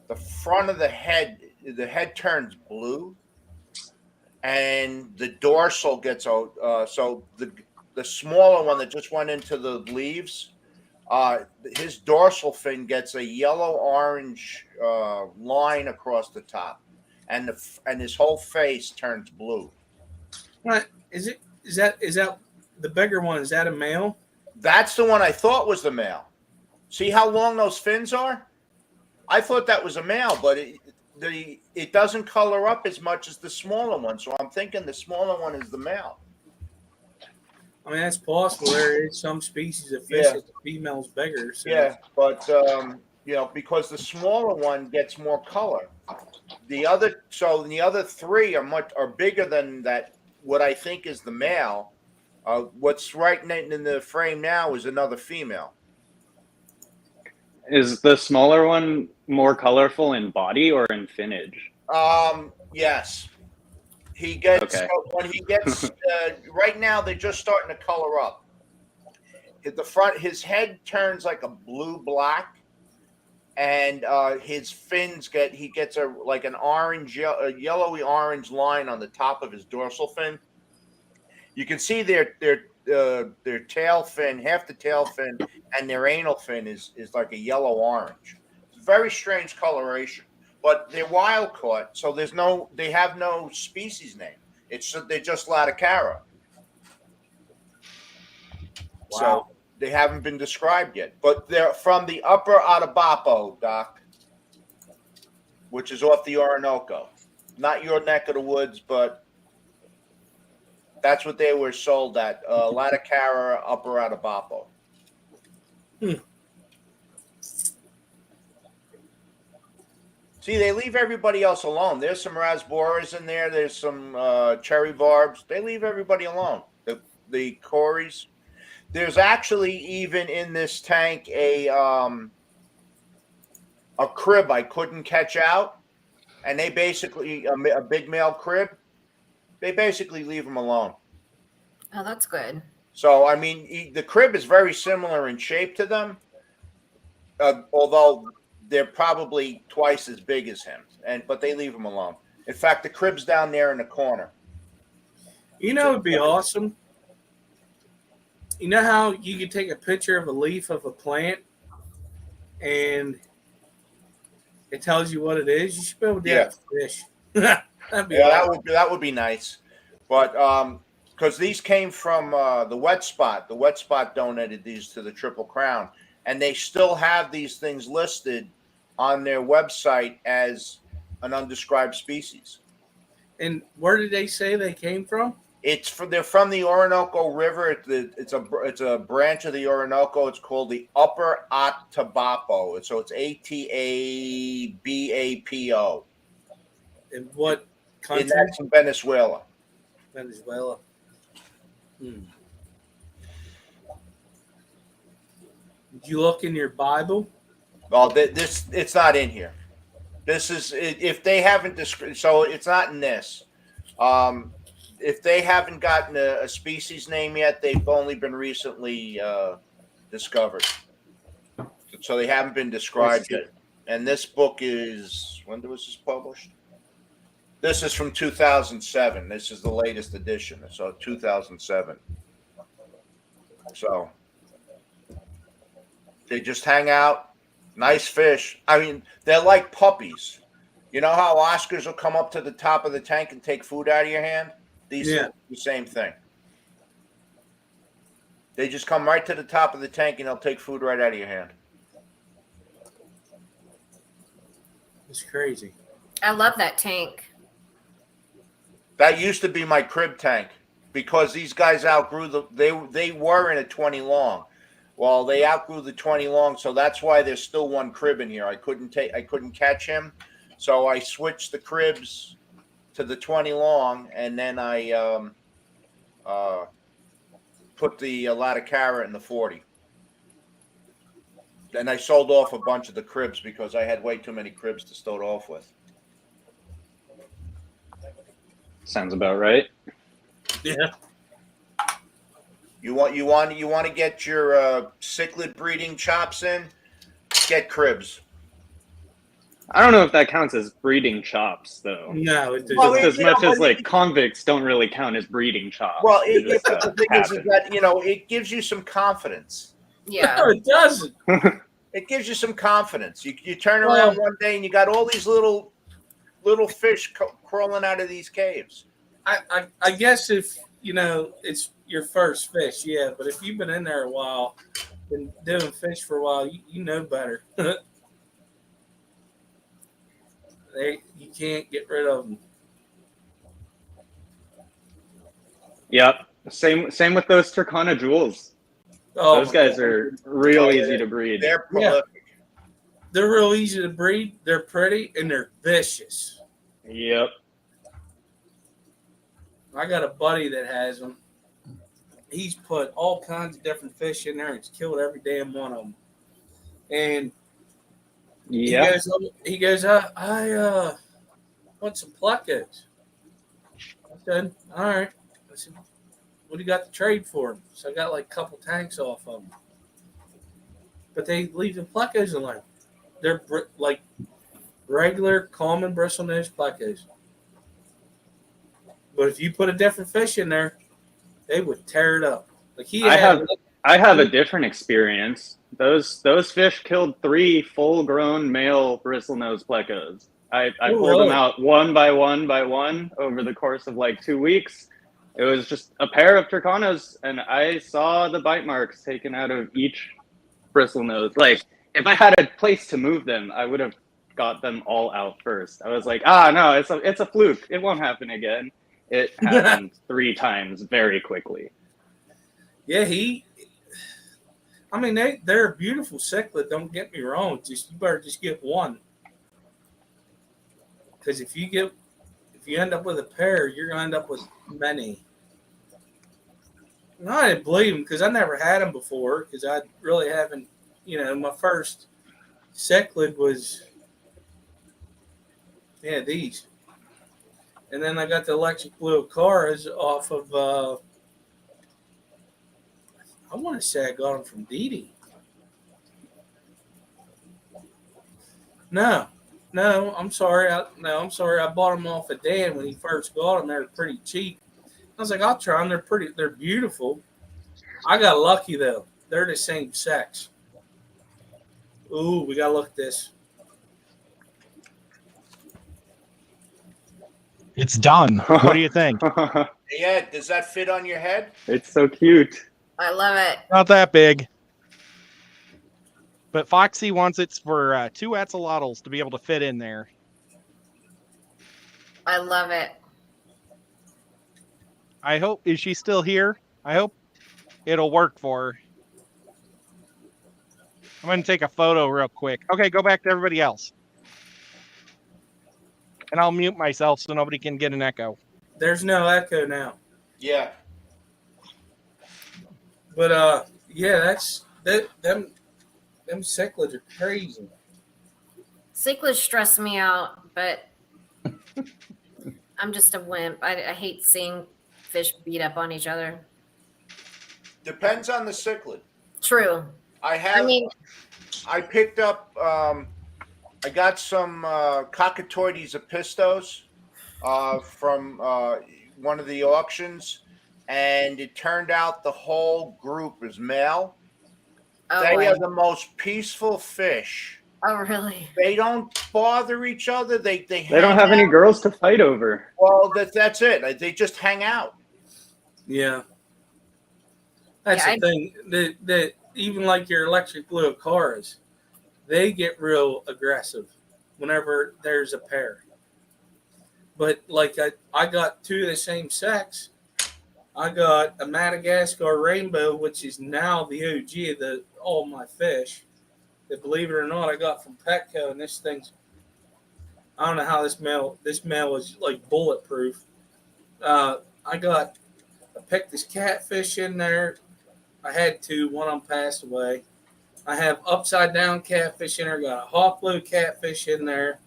The front of the head turns blue, and the dorsal gets so the smaller one that just went into the leaves, his dorsal fin gets a yellow-orange line across the top, and his whole face turns blue. Right. Is that the bigger one? Is that a male? That's the one I thought was the male. See how long those fins are? I thought that was a male, but it doesn't color up as much as the smaller one. So I'm thinking the smaller one is the male. I mean, that's possible. There is some species of fish that the female's bigger. So. Yeah, but because the smaller one gets more color. The other 3 are bigger than that. What I think is the male. What's right in the frame now is another female. Is the smaller one more colorful in body or in finnage? Yes. He gets when he gets right now they're just starting to color up. At the front, his head turns like a blue-black, and his fins gets an orange, yellowy orange line on the top of his dorsal fin. You can see their tail fin, half the tail fin, and their anal fin is like a yellow orange. It's very strange coloration, but they're wild caught, so they have no species name. They're just Latacara. Wow. So They haven't been described yet, but they're from the upper Atabapo, Doc, which is off the Orinoco. Not your neck of the woods, but that's what they were sold at. Latacara, upper Atabapo. See, they leave everybody else alone. There's some rasboras in there. There's some cherry barbs. They leave everybody alone. The Corys. There's actually even in this tank a crib I couldn't catch out, and they basically a big male crib. They basically leave them alone. Oh, that's good. So I mean, the crib is very similar in shape to them, although they're probably twice as big as him, but they leave him alone. In fact, the crib's down there in the corner. You know, it'd be awesome. You know how you could take a picture of a leaf of a plant and it tells you what it is? You should be able to do that for fish. That'd be awesome. that would be nice. But because these came from the Wet Spot. The Wet Spot donated these to the Triple Crown, and they still have these things listed on their website as an undescribed species. And where did they say they came from? They're from the Orinoco River. It's a branch of the Orinoco. It's called the Upper Atabapo. So it's Atabapo. In what country? That's in Venezuela. Venezuela. Did you look in your Bible? Well, it's not in here. This is if they haven't so it's not in this. If they haven't gotten a species name yet, they've only been recently discovered. So they haven't been described yet. And this book is, when was this published? This is from 2007. This is the latest edition. So 2007. So they just hang out. Nice fish. I mean, they're like puppies. You know how Oscars will come up to the top of the tank and take food out of your hand? These are the same thing. They just come right to the top of the tank and they'll take food right out of your hand. It's crazy. I love that tank. That used to be my crib tank because these guys outgrew they were in a 20 long. Well, they outgrew the 20 long, so that's why there's still one crib in here. I couldn't catch him, so I switched the cribs to the 20 long, and then I put the Latacara in the 40. Then I sold off a bunch of the cribs because I had way too many cribs to start off with. Sounds about right. Yeah. You want to get your cichlid breeding chops in? Get cribs. I don't know if that counts as breeding chops, though. No, it doesn't. Well, Just as much as like convicts don't really count as breeding chops. Well, They just, the thing is that it gives you some confidence. Yeah. No, it doesn't. It gives you some confidence. You turn around one day and you got all these little fish crawling out of these caves. I guess if it's your first fish, yeah. But if you've been in there a while, been doing fish for a while, you know better. You can't get rid of them. Yep. Same with those Turkana jewels. Oh, Those guys are real easy to breed. They're prolific. They're real easy to breed. They're pretty and they're vicious. Yep. I got a buddy that has them. He's put all kinds of different fish in there and he's killed every damn one of them. And Yeah. he goes, I want some plecos. I said, all right. I said, what do you got to trade for them? So I got like a couple tanks off of them. But they leave the plecos alone. They're like regular, common bristlenose plecos. But if you put a different fish in there, they would tear it up. Like I have a different experience. Those fish killed 3 full-grown male bristlenose plecos. I pulled them out one by one over the course of like 2 weeks. It was just a pair of Turcanos, and I saw the bite marks taken out of each bristle nose. Like, if I had a place to move them, I would have got them all out first. I was like, no, it's a fluke. It won't happen again. It happened 3 times very quickly. Yeah, I mean, they're a beautiful cichlid. Don't get me wrong. You better just get one, because if you end up with a pair, you're gonna end up with many. No, I didn't believe them because I never had them before. Because I really haven't. My first cichlid was these, and then I got the electric blue Acaras off of. I want to say I got them from Dee Dee. No, I'm sorry. I'm sorry. I bought them off of Dan when he first got them. They were pretty cheap. I was like, I'll try them. They're pretty. They're beautiful. I got lucky though. They're the same sex. Ooh, we gotta look at this. It's done. What do you think? Yeah, does that fit on your head? It's so cute. I love it. Not that big. But Foxy wants it for 2 axolotls to be able to fit in there. I love it. I hope, is she still here? I hope it'll work for her. I'm going to take a photo real quick. Okay, go back to everybody else. And I'll mute myself so nobody can get an echo. There's no echo now. Yeah. But them cichlids are crazy. Cichlids stress me out, but I'm just a wimp. I hate seeing fish beat up on each other. Depends on the cichlid. True. I picked up. I got some Cockatoides epistos from one of the auctions, and it turned out the whole group is male. They are the most peaceful fish. Oh, really? They don't bother each other. They don't have any girls to fight over. Well, that's it. They just hang out. Yeah. That's the thing. That even like your electric blue Acaras, they get real aggressive whenever there's a pair. But like I got 2 of the same sex. I got a Madagascar rainbow, which is now the OG of all my fish. That, believe it or not, I got from Petco, and this thing's, I don't know how this male is like bulletproof. I picked this catfish in there. I had 2. One of them passed away. I have upside down catfish in there. Got a hawk blue catfish in there.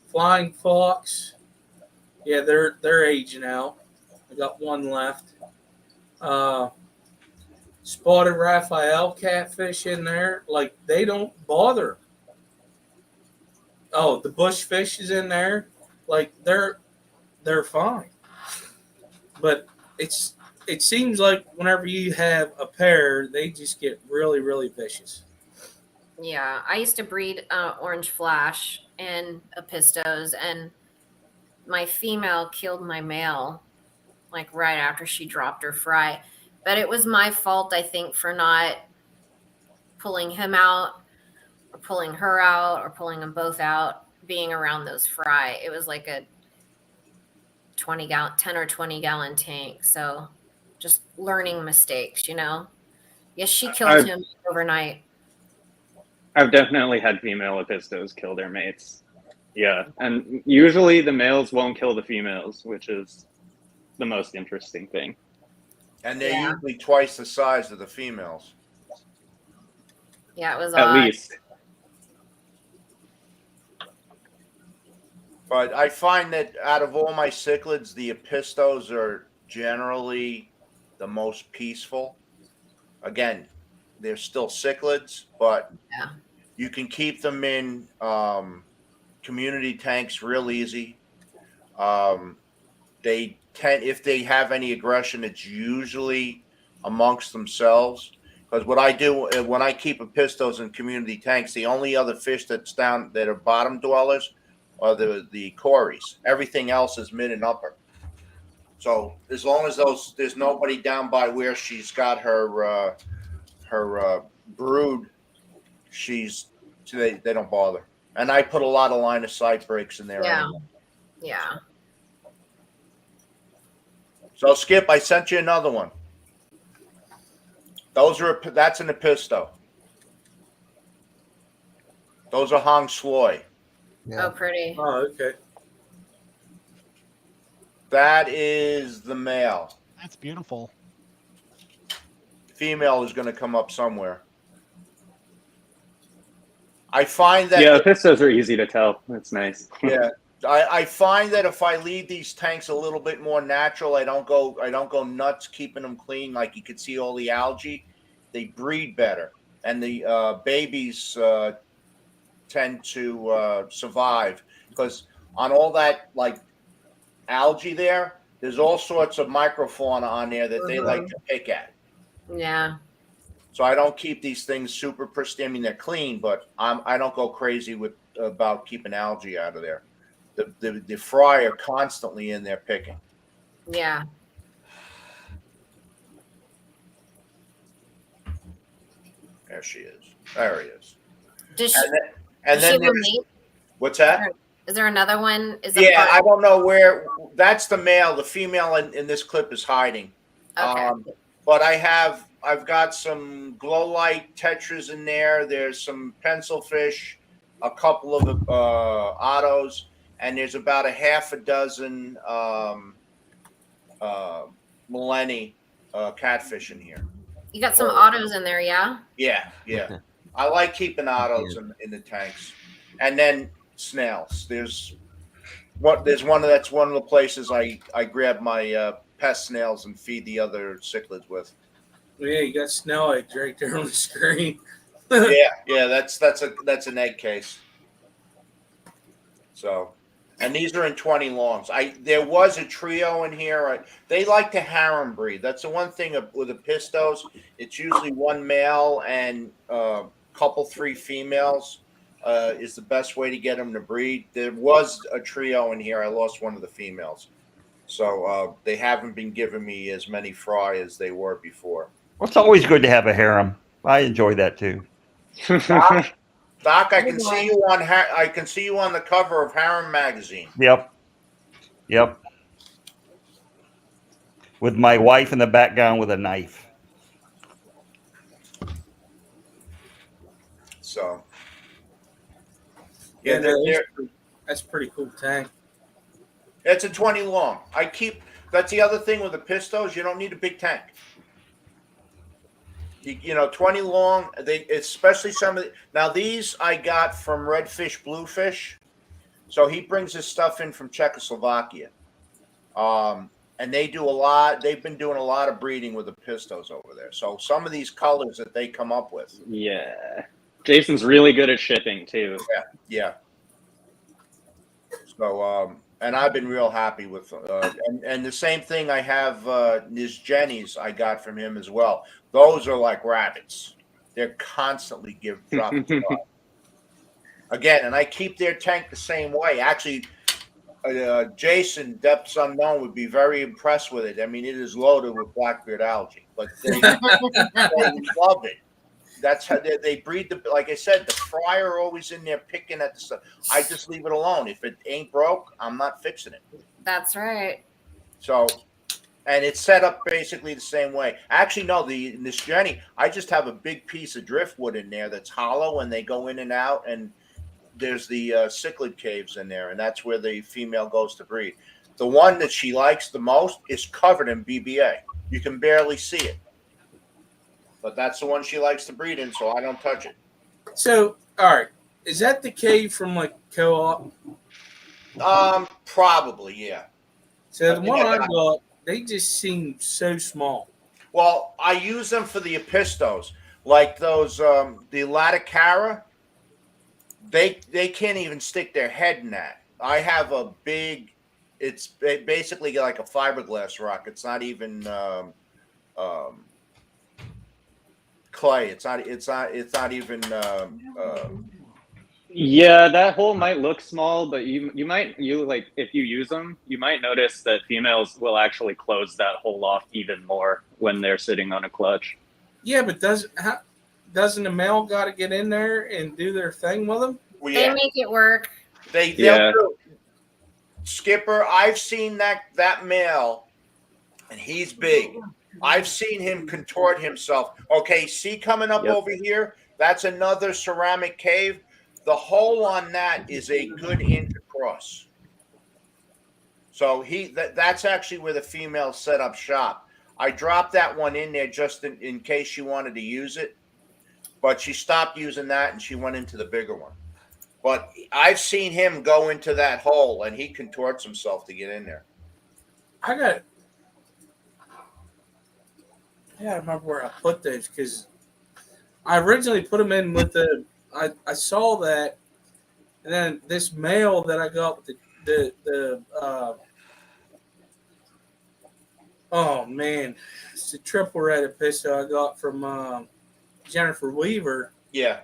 Flying fox. Yeah, they're aging out. I got 1 left. Spotted Raphael catfish in there. Like, they don't bother. Oh, the bush fish is in there. Like, they're fine. But it seems like whenever you have a pair, they just get really, really vicious. Yeah, I used to breed orange flash and epistos, and my female killed my male like right after she dropped her fry. But it was my fault, I think, for not pulling him out or pulling her out or pulling them both out, being around those fry. It was like a 10 or 20 gallon tank. So just learning mistakes, Yes, she killed him overnight. I've definitely had female epistos kill their mates. Yeah, and usually the males won't kill the females, which is the most interesting thing. And they're usually twice the size of the females. Yeah, it was at least. But I find that out of all my cichlids, the epistos are generally the most peaceful. Again, they're still cichlids, but you can keep them in community tanks real easy. They tend, if they have any aggression, it's usually amongst themselves. Because what I do when I keep epistos in community tanks, the only other fish that's down that are bottom dwellers are the cories. Everything else is mid and upper. So as long as there's nobody down by where she's got her brood, they don't bother. And I put a lot of line of sight breaks in there. Yeah. Anyway. Yeah. So Skip, I sent you another one. That's an Episto. Those are Hong Sloy. Oh, pretty. Oh, okay. That is the male. That's beautiful. Female is going to come up somewhere. I find that Yeah, pistos are easy to tell. That's nice. yeah, I find that if I leave these tanks a little bit more natural, I don't go nuts keeping them clean. Like you can see all the algae, they breed better, and the babies tend to survive because on all that like algae there's all sorts of microfauna on there that they like to pick at. Yeah. So I don't keep these things super pristine. I mean, they're clean, but I don't go crazy about keeping algae out of there. The fry are constantly in there picking. Yeah. There she is. There he is. Does she, And does then she have a there's, mate? what's that? Is there another one? Yeah, I don't know where. That's the male. The female in this clip is hiding. Okay. But I've got some glow light tetras in there. There's some pencil fish, a couple of ottos, and there's about a half a dozen millenni catfish in here. You got some autos in there, yeah? Yeah. I like keeping ottos in the tanks, and then snails. There's one of the places I grab my pest snails and feed the other cichlids with. Yeah, you got snail eggs right there on the screen. yeah, that's an egg case. So, and these are in 20 longs. There was a trio in here. They like to harem breed. That's the one thing with the pistos. It's usually one male and couple 3 females is the best way to get them to breed. There was a trio in here. I lost one of the females. So they haven't been giving me as many fry as they were before. Well, it's always good to have a harem. I enjoy that too. Doc, I can see you on the cover of Harem magazine. Yep. With my wife in the background with a knife. So, Yeah, that's pretty cool tank. It's a 20 long. That's the other thing with the pistos. You don't need a big tank. 20 long. Especially now these I got from Redfish Bluefish. So he brings his stuff in from Czechoslovakia. And they do a lot. They've been doing a lot of breeding with the pistos over there. So some of these colors that they come up with. Yeah. Jason's really good at shipping too. Yeah. So, and I've been real happy with and the same thing I have these Jennies I got from him as well. Those are like rabbits. They're constantly dropping again, and I keep their tank the same way. Actually, Jason, Depths Unknown, would be very impressed with it. I mean, it is loaded with blackbeard algae, but they love it. That's how they breed. Like I said, the fry are always in there picking at the stuff. I just leave it alone. If it ain't broke, I'm not fixing it. That's right. So, and it's set up basically the same way. Actually, no, this Jenny, I just have a big piece of driftwood in there that's hollow, and they go in and out, and there's the cichlid caves in there, and that's where the female goes to breed. The one that she likes the most is covered in BBA. You can barely see it. But that's the one she likes to breed in, so I don't touch it. So, all right. Is that the cave from like co-op? Probably, yeah. So the one I got, they just seem so small. Well, I use them for the epistos. Like those, the Laticara, they can't even stick their head in that. I have a big, it's basically like a fiberglass rock. It's not even clay. It's not even Yeah, that hole might look small, but you might like if you use them, you might notice that females will actually close that hole off even more when they're sitting on a clutch. Yeah, but doesn't the male got to get in there and do their thing with them? Well, They yeah, make it work. they'll Yeah. do. Skipper, I've seen that male, and he's big. I've seen him contort himself. Okay, see coming up Yep. over here? That's another ceramic cave. The hole on that is a good inch across. So that's actually where the female set up shop. I dropped that one in there just in case she wanted to use it, but she stopped using that and she went into the bigger one. But I've seen him go into that hole and he contorts himself to get in there. I gotta remember where I put those because I originally put them in with I saw that, and then this male that I got with the oh man, it's a triple rated pistol I got from Jennifer Weaver. Yeah.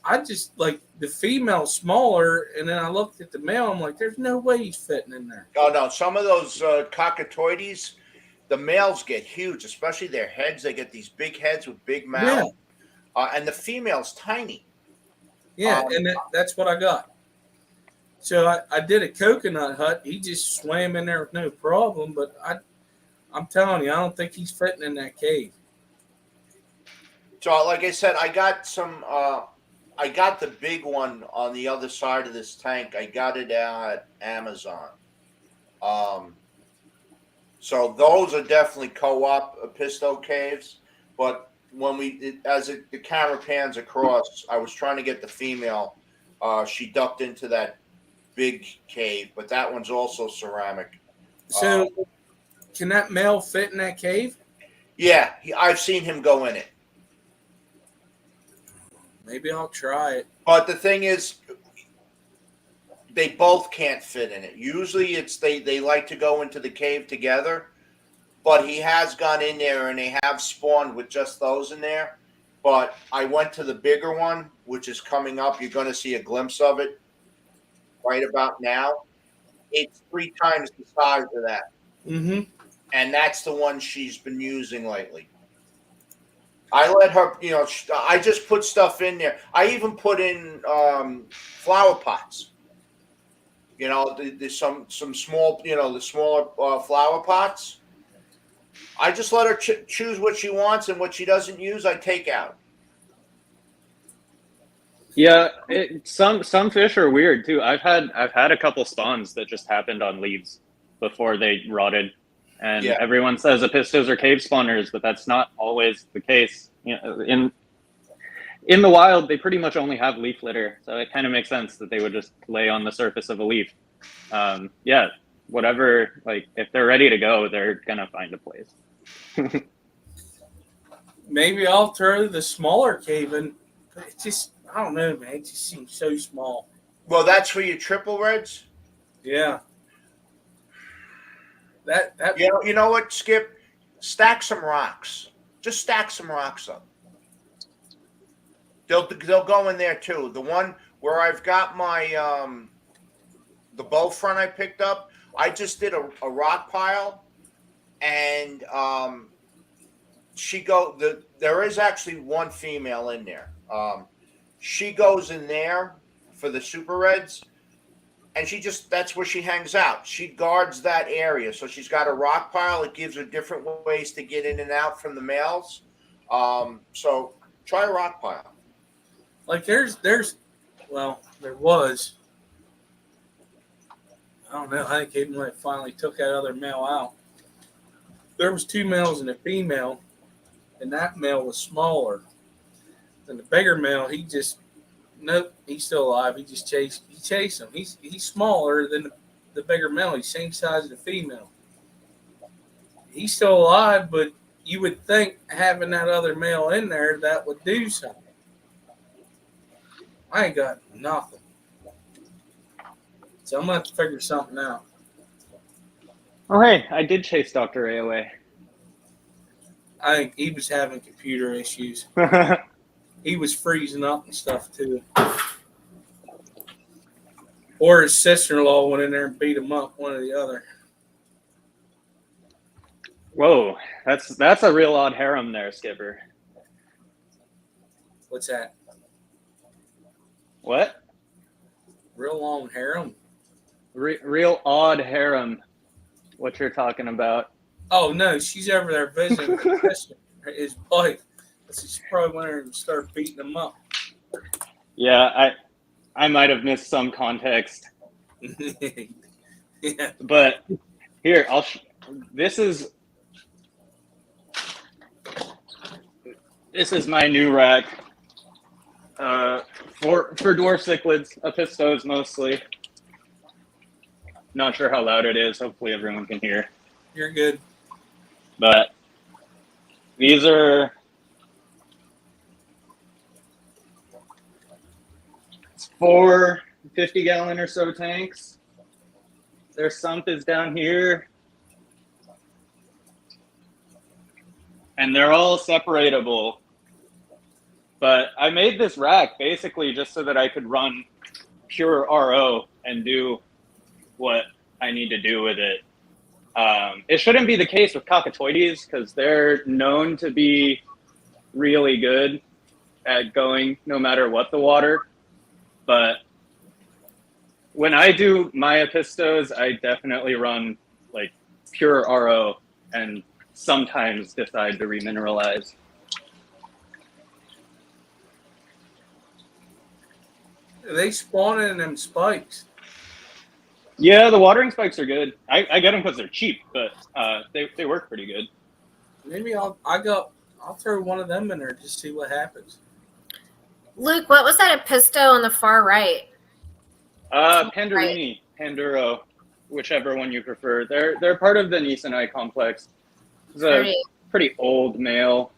I just like the female smaller, and then I looked at the male. I'm like, there's no way he's fitting in there. Oh no, some of those cockatoides, the males get huge, especially their heads. They get these big heads with big mouths, and the female's tiny. Yeah, and that's what I got. So I did a coconut hut. He just swam in there with no problem. But I'm telling you, I don't think he's fitting in that cave. So, like I said, I got some. I got the big one on the other side of this tank. I got it at Amazon. So those are definitely co-op pisto caves. But when the camera pans across, I was trying to get the female. She ducked into that big cave, but that one's also ceramic. So can that male fit in that cave? Yeah, I've seen him go in it. Maybe I'll try it. But the thing is, they both can't fit in it. Usually it's they like to go into the cave together, but he has gone in there and they have spawned with just those in there. But I went to the bigger one, which is coming up. You're going to see a glimpse of it right about now. It's 3 times the size of that. Mm-hmm. And that's the one she's been using lately. I let her, I just put stuff in there. I even put in flower pots. There's some small, the smaller flower pots. I just let her choose what she wants, and what she doesn't use, I take out. Yeah, some fish are weird too. I've had a couple spawns that just happened on leaves before they rotted. And everyone says apistos are cave spawners, but that's not always the case. In the wild, they pretty much only have leaf litter, so it kind of makes sense that they would just lay on the surface of a leaf. Whatever. Like if they're ready to go, they're gonna find a place. Maybe I'll throw the smaller cave in, but it just I don't know, man. It just seems so small. Well, that's for your triple reds. Yeah. That you know what, Skip? Stack some rocks. Just stack some rocks up. They'll go in there too. The one where I've got my the bow front I picked up, I just did a rock pile, and there is actually one female in there. She goes in there for the super reds. And that's where she hangs out. She guards that area. So she's got a rock pile. It gives her different ways to get in and out from the males. So try a rock pile. Like there was. I don't know. I think even when I finally took that other male out, there was 2 males and a female, and that male was smaller than the bigger male. Nope, he's still alive. He chased him. He's smaller than the bigger male. He's same size as the female. He's still alive, but you would think having that other male in there, that would do something. I ain't got nothing. So I'm going to have to figure something out. Oh, hey, I did chase Dr. A away. I think he was having computer issues. He was freezing up and stuff too. Or his sister-in-law went in there and beat him up, one or the other. Whoa, that's a real odd harem there, Skipper. What's that? What? Real long harem? Real odd harem. What you're talking about? Oh no, she's over there visiting his sister, his wife. So she probably went there and started beating him up. Yeah, I might have missed some context, Yeah. but here this is my new rack for dwarf cichlids, apistos mostly. Not sure how loud it is. Hopefully everyone can hear. You're good. But these are 4 50-gallon or so tanks. Their sump is down here. And they're all separatable. But I made this rack basically just so that I could run pure RO and do what I need to do with it. It shouldn't be the case with cockatoides because they're known to be really good at going no matter what the water. But when I do my apistos, I definitely run like pure RO and sometimes decide to remineralize. They spawn in them spikes. Yeah, the watering spikes are good. I get them because they're cheap, but they work pretty good. Maybe I'll throw one of them in there just see what happens. Luke, what was that apisto on the far right? Pandurini, Panduro, whichever one you prefer. They're part of the Nisonai complex. It's a pretty old male.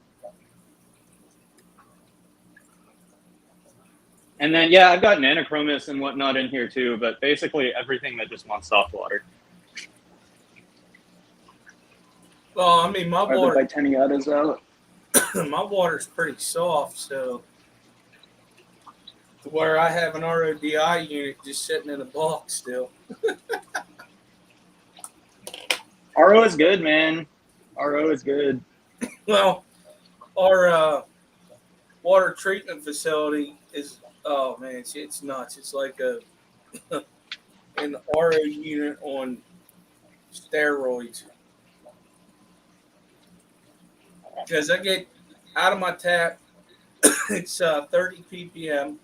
And then, yeah, I've got Nanochromis and whatnot in here too, but basically everything that just wants soft water. Well, I mean, my water, Titaniata's out. my water's pretty soft, so where I have an RODI unit just sitting in a box still. RO is good, man. RO is good. Well, our water treatment facility is, oh man, it's nuts. It's like an RO unit on steroids. Because I get out of my tap, it's 30 ppm.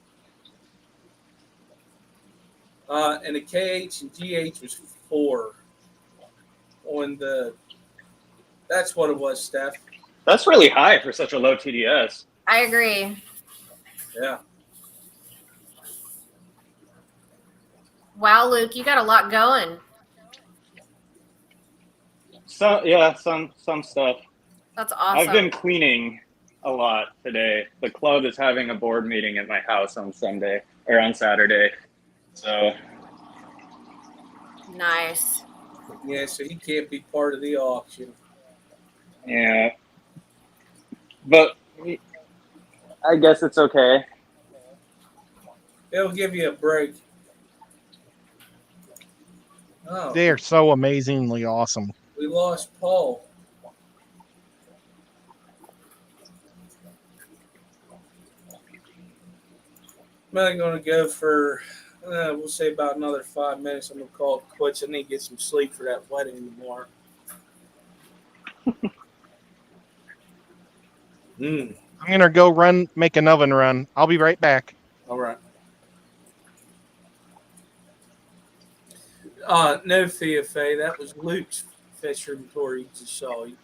And the KH and GH was 4 on the. That's what it was, Steph. That's really high for such a low TDS. I agree. Yeah. Wow, Luke, you got a lot going. So yeah, some stuff. That's awesome. I've been cleaning a lot today. The club is having a board meeting at my house on Sunday or on Saturday. So nice. Yeah, so he can't be part of the auction. yeah. But I guess it's okay. It'll give you a break. Oh, They are so amazingly awesome. we lost Paul. I'm only going to go for, we'll say about another 5 minutes. I'm going to call it quits. I need to get some sleep for that wedding tomorrow. I'm gonna go make an oven run. I'll be right back. All right. No, Theophane, that was Luke's fish inventory you just saw. He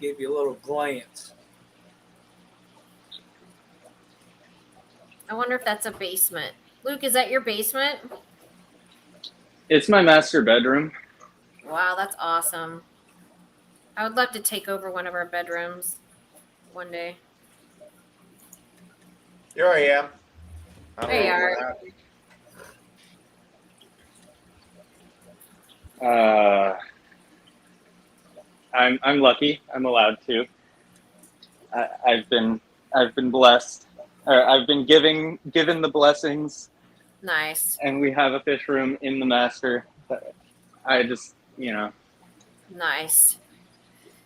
gave you a little glance. I wonder if that's a basement. Luke, is that your basement? It's my master bedroom. Wow, that's awesome. I would love to take over one of our bedrooms one day. Here I am. I don't There you know are. what happened. I'm lucky. I'm allowed to. I've been blessed. Or I've been given the blessings Nice. and we have a fish room in the master. I just, Nice.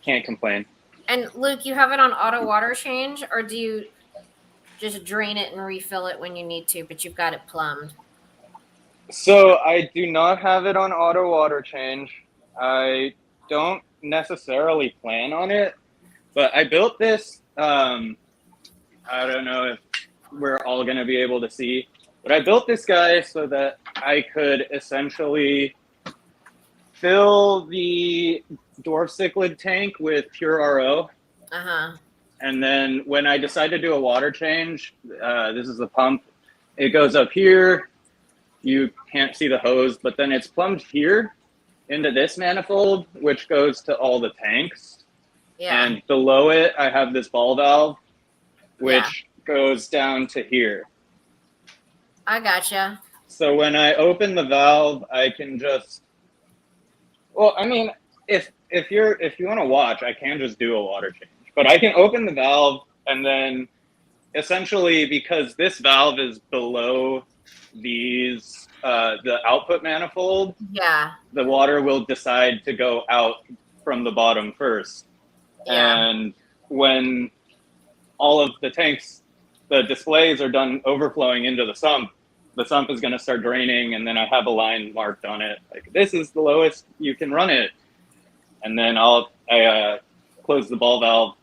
can't complain. And Luke, you have it on auto water change, or do you just drain it and refill it when you need to, but you've got it plumbed? So I do not have it on auto water change. I don't necessarily plan on it, but I built this. I don't know if we're all going to be able to see, but I built this guy so that I could essentially fill the dwarf cichlid tank with pure RO. Uh-huh. And then when I decide to do a water change, this is the pump. It goes up here. You can't see the hose, but then it's plumbed here into this manifold, which goes to all the tanks. Yeah. And below it, I have this ball valve, which goes down to here. I gotcha. So when I open the valve, I can just, well, I mean, if you want to watch, I can just do a water change, but I can open the valve and then essentially, because this valve is below these, the output manifold, Yeah. the water will decide to go out from the bottom first. Yeah. And when all of the tanks, the displays are done overflowing into the sump is going to start draining, and then I have a line marked on it, like, this is the lowest you can run it. And then I close the ball valve.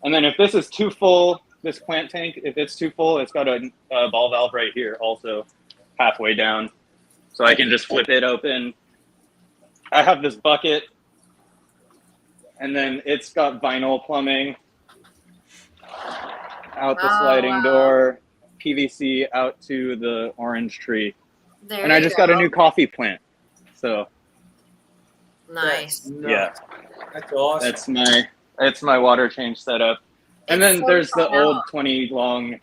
And then if this is too full, this plant tank, if it's too full, it's got a ball valve right here also, halfway down. So I can just flip it open. I have this bucket, and then it's got vinyl plumbing out the sliding door, PVC out to the orange tree. There And I just got a new coffee plant. So nice. yeah, That's awesome. that's my water change setup. And It's then so there's the fun old out. 20 long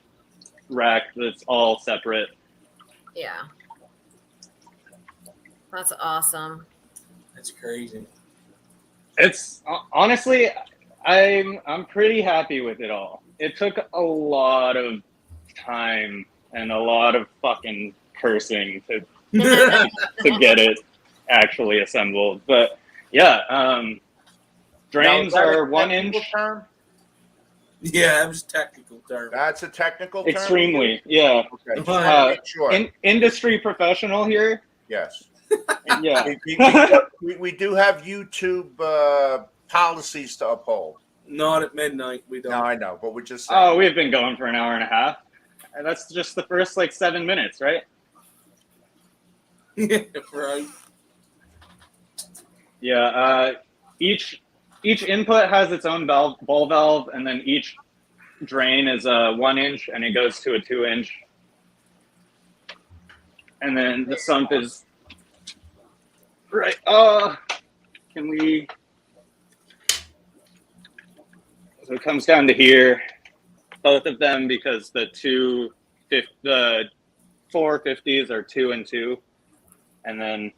rack that's all separate. Yeah. That's awesome. That's crazy. It's honestly, I'm pretty happy with it all. It took a lot of time and a lot of fucking cursing to get it actually assembled. But yeah, drains Now, is that are a 1 technical inch. term? Yeah, that was a technical term. That's a technical term? Extremely, yeah. Okay, just wanna make sure. Industry professional here. Yes. Yeah. We do have YouTube policies to uphold. Not at midnight. We don't. No, I know, but we're just saying. Oh, we've been going for an hour and a half. And that's just the first 7 minutes, right? Yeah, right. Yeah. Each input has its own ball valve, and then each drain is a 1 inch, and it goes to a 2 inch. And then the sump is right. Can we? So it comes down to here, both of them, because the 450s are 2 and 2, and then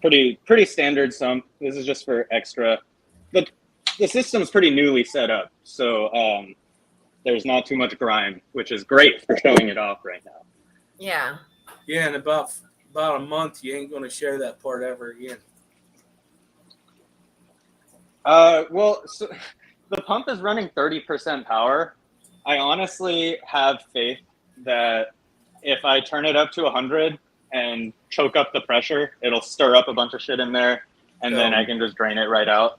pretty standard sump. This is just for extra. But the system's pretty newly set up, so there's not too much grime, which is great for showing it off right now. Yeah. Yeah, in about a month, you ain't going to show that part ever again. Well, so the pump is running 30% power. I honestly have faith that if I turn it up to 100 and choke up the pressure, it'll stir up a bunch of shit in there, and then I can just drain it right out.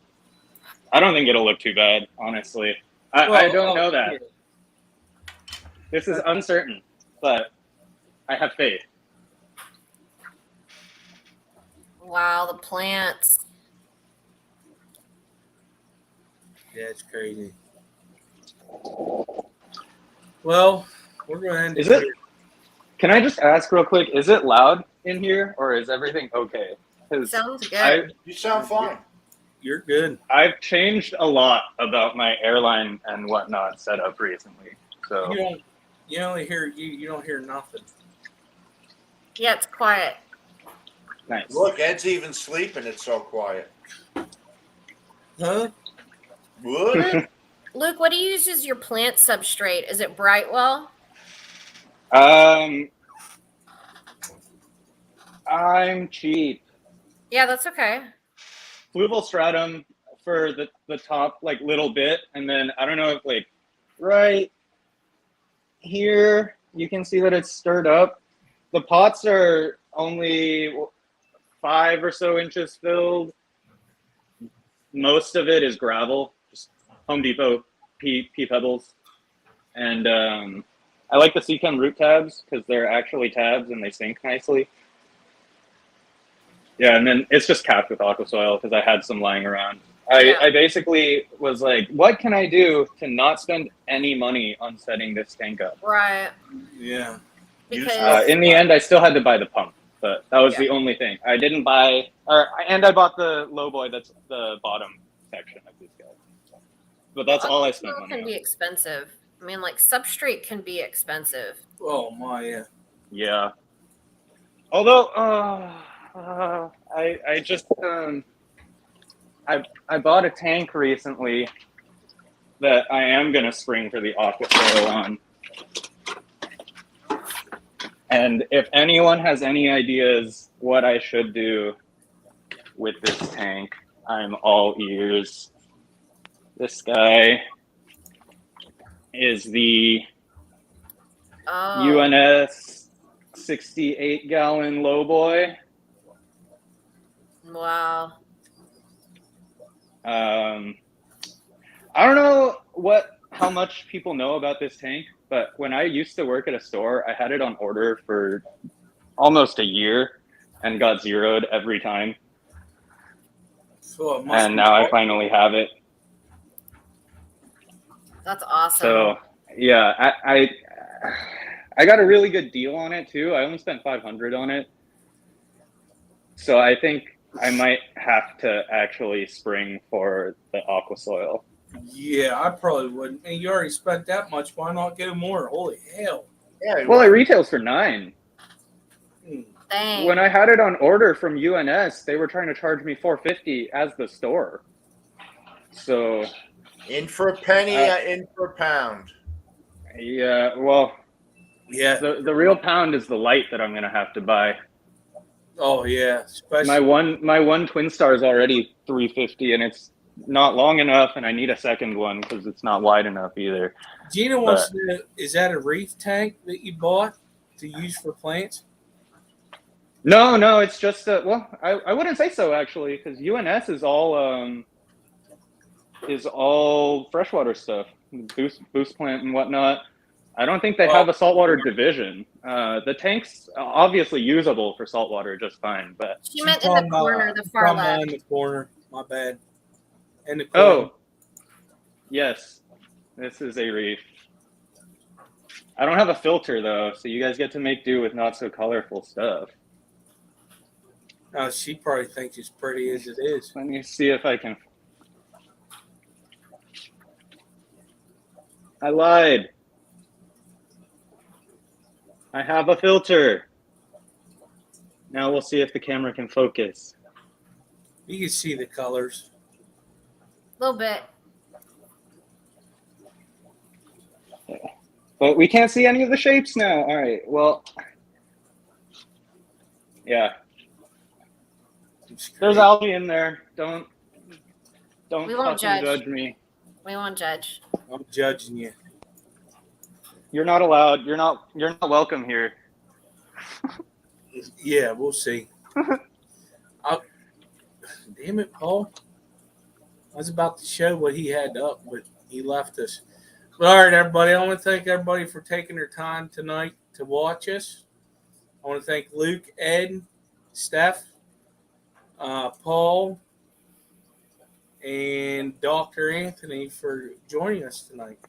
I don't think it'll look too bad, honestly. I don't know that. This is uncertain, but I have faith. Wow, the plants. Yeah, it's crazy. Well, we're going to end Is it it? here. Can I just ask real quick? Is it loud in here, or is everything okay? 'Cause Sounds good. You sound fine. You're good. I've changed a lot about my airline and whatnot setup recently. So You only hear you don't hear nothing. Yeah, it's quiet. nice. Look, Ed's even sleeping. It's so quiet. Huh? What? Luke, what do you use as your plant substrate? Is it Brightwell? I'm cheap. Yeah, that's okay. Fluval stratum for the top like little bit, and then I don't know if like right here you can see that it's stirred up. The pots are only 5 or so inches filled. Most of it is gravel, just Home Depot pea pebbles, and I like the Seachem root tabs because they're actually tabs and they sink nicely. Yeah, and then it's just capped with aqua soil because I had some lying around. I basically was like, what can I do to not spend any money on setting this tank up? Right. Yeah. Because In the end, I still had to buy the pump, but that was the only thing. I didn't buy, and I bought the lowboy that's the bottom section of this guy. But that's all I spent money can on. be expensive. I mean, like substrate can be expensive. Oh my, yeah. Yeah. Although, I just I bought a tank recently that I am gonna spring for the aqua soil on. And if anyone has any ideas what I should do with this tank, I'm all ears. This guy is the UNS 68-gallon lowboy. Wow. I don't know how much people know about this tank, but when I used to work at a store, I had it on order for almost a year and got zeroed every time. So and now I finally have it. That's awesome. So yeah, I got a really good deal on it too. I only spent $500 on it. So I think I might have to actually spring for the aqua soil. Yeah, I probably wouldn't. And you already spent that much. Why not get more? Holy hell. Yeah. Well, it retails for $9. Dang. When I had it on order from UNS, they were trying to charge me $450 as the store. So in for a penny, in for a pound. Yeah, well, yeah. The real pound is the light that I'm gonna have to buy. Oh yeah, especially my one Twin Star is already $350, and it's not long enough, and I need a second one because it's not wide enough either. Gina wants to know, is that a reef tank that you bought to use for plants? No, it's just well, I wouldn't say so actually, because UNS is all freshwater stuff, boost plant and whatnot. I don't think they have a saltwater division. The tank's obviously usable for saltwater just fine, but she meant in the corner, the far left. In the corner, my bad. In the corner. Oh, yes, this is a reef. I don't have a filter though, so you guys get to make do with not so colorful stuff. Oh, she probably thinks it's pretty as it is. Let me see if I can. I lied. I have a filter. Now we'll see if the camera can focus. You can see the colors. A little bit. But we can't see any of the shapes now. All right, well, yeah. There's algae in there. Don't We won't judge me. We won't judge. I'm judging you. You're not allowed. You're not welcome here. Yeah, we'll see. Damn it, Paul. I was about to show what he had up, but he left us. But all right, everybody. I want to thank everybody for taking their time tonight to watch us. I want to thank Luke, Ed, Steph, Paul, and Dr. Anthony for joining us tonight.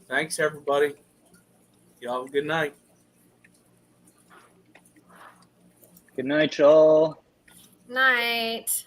Thanks, everybody. Y'all have a good night. Good night, y'all. Night.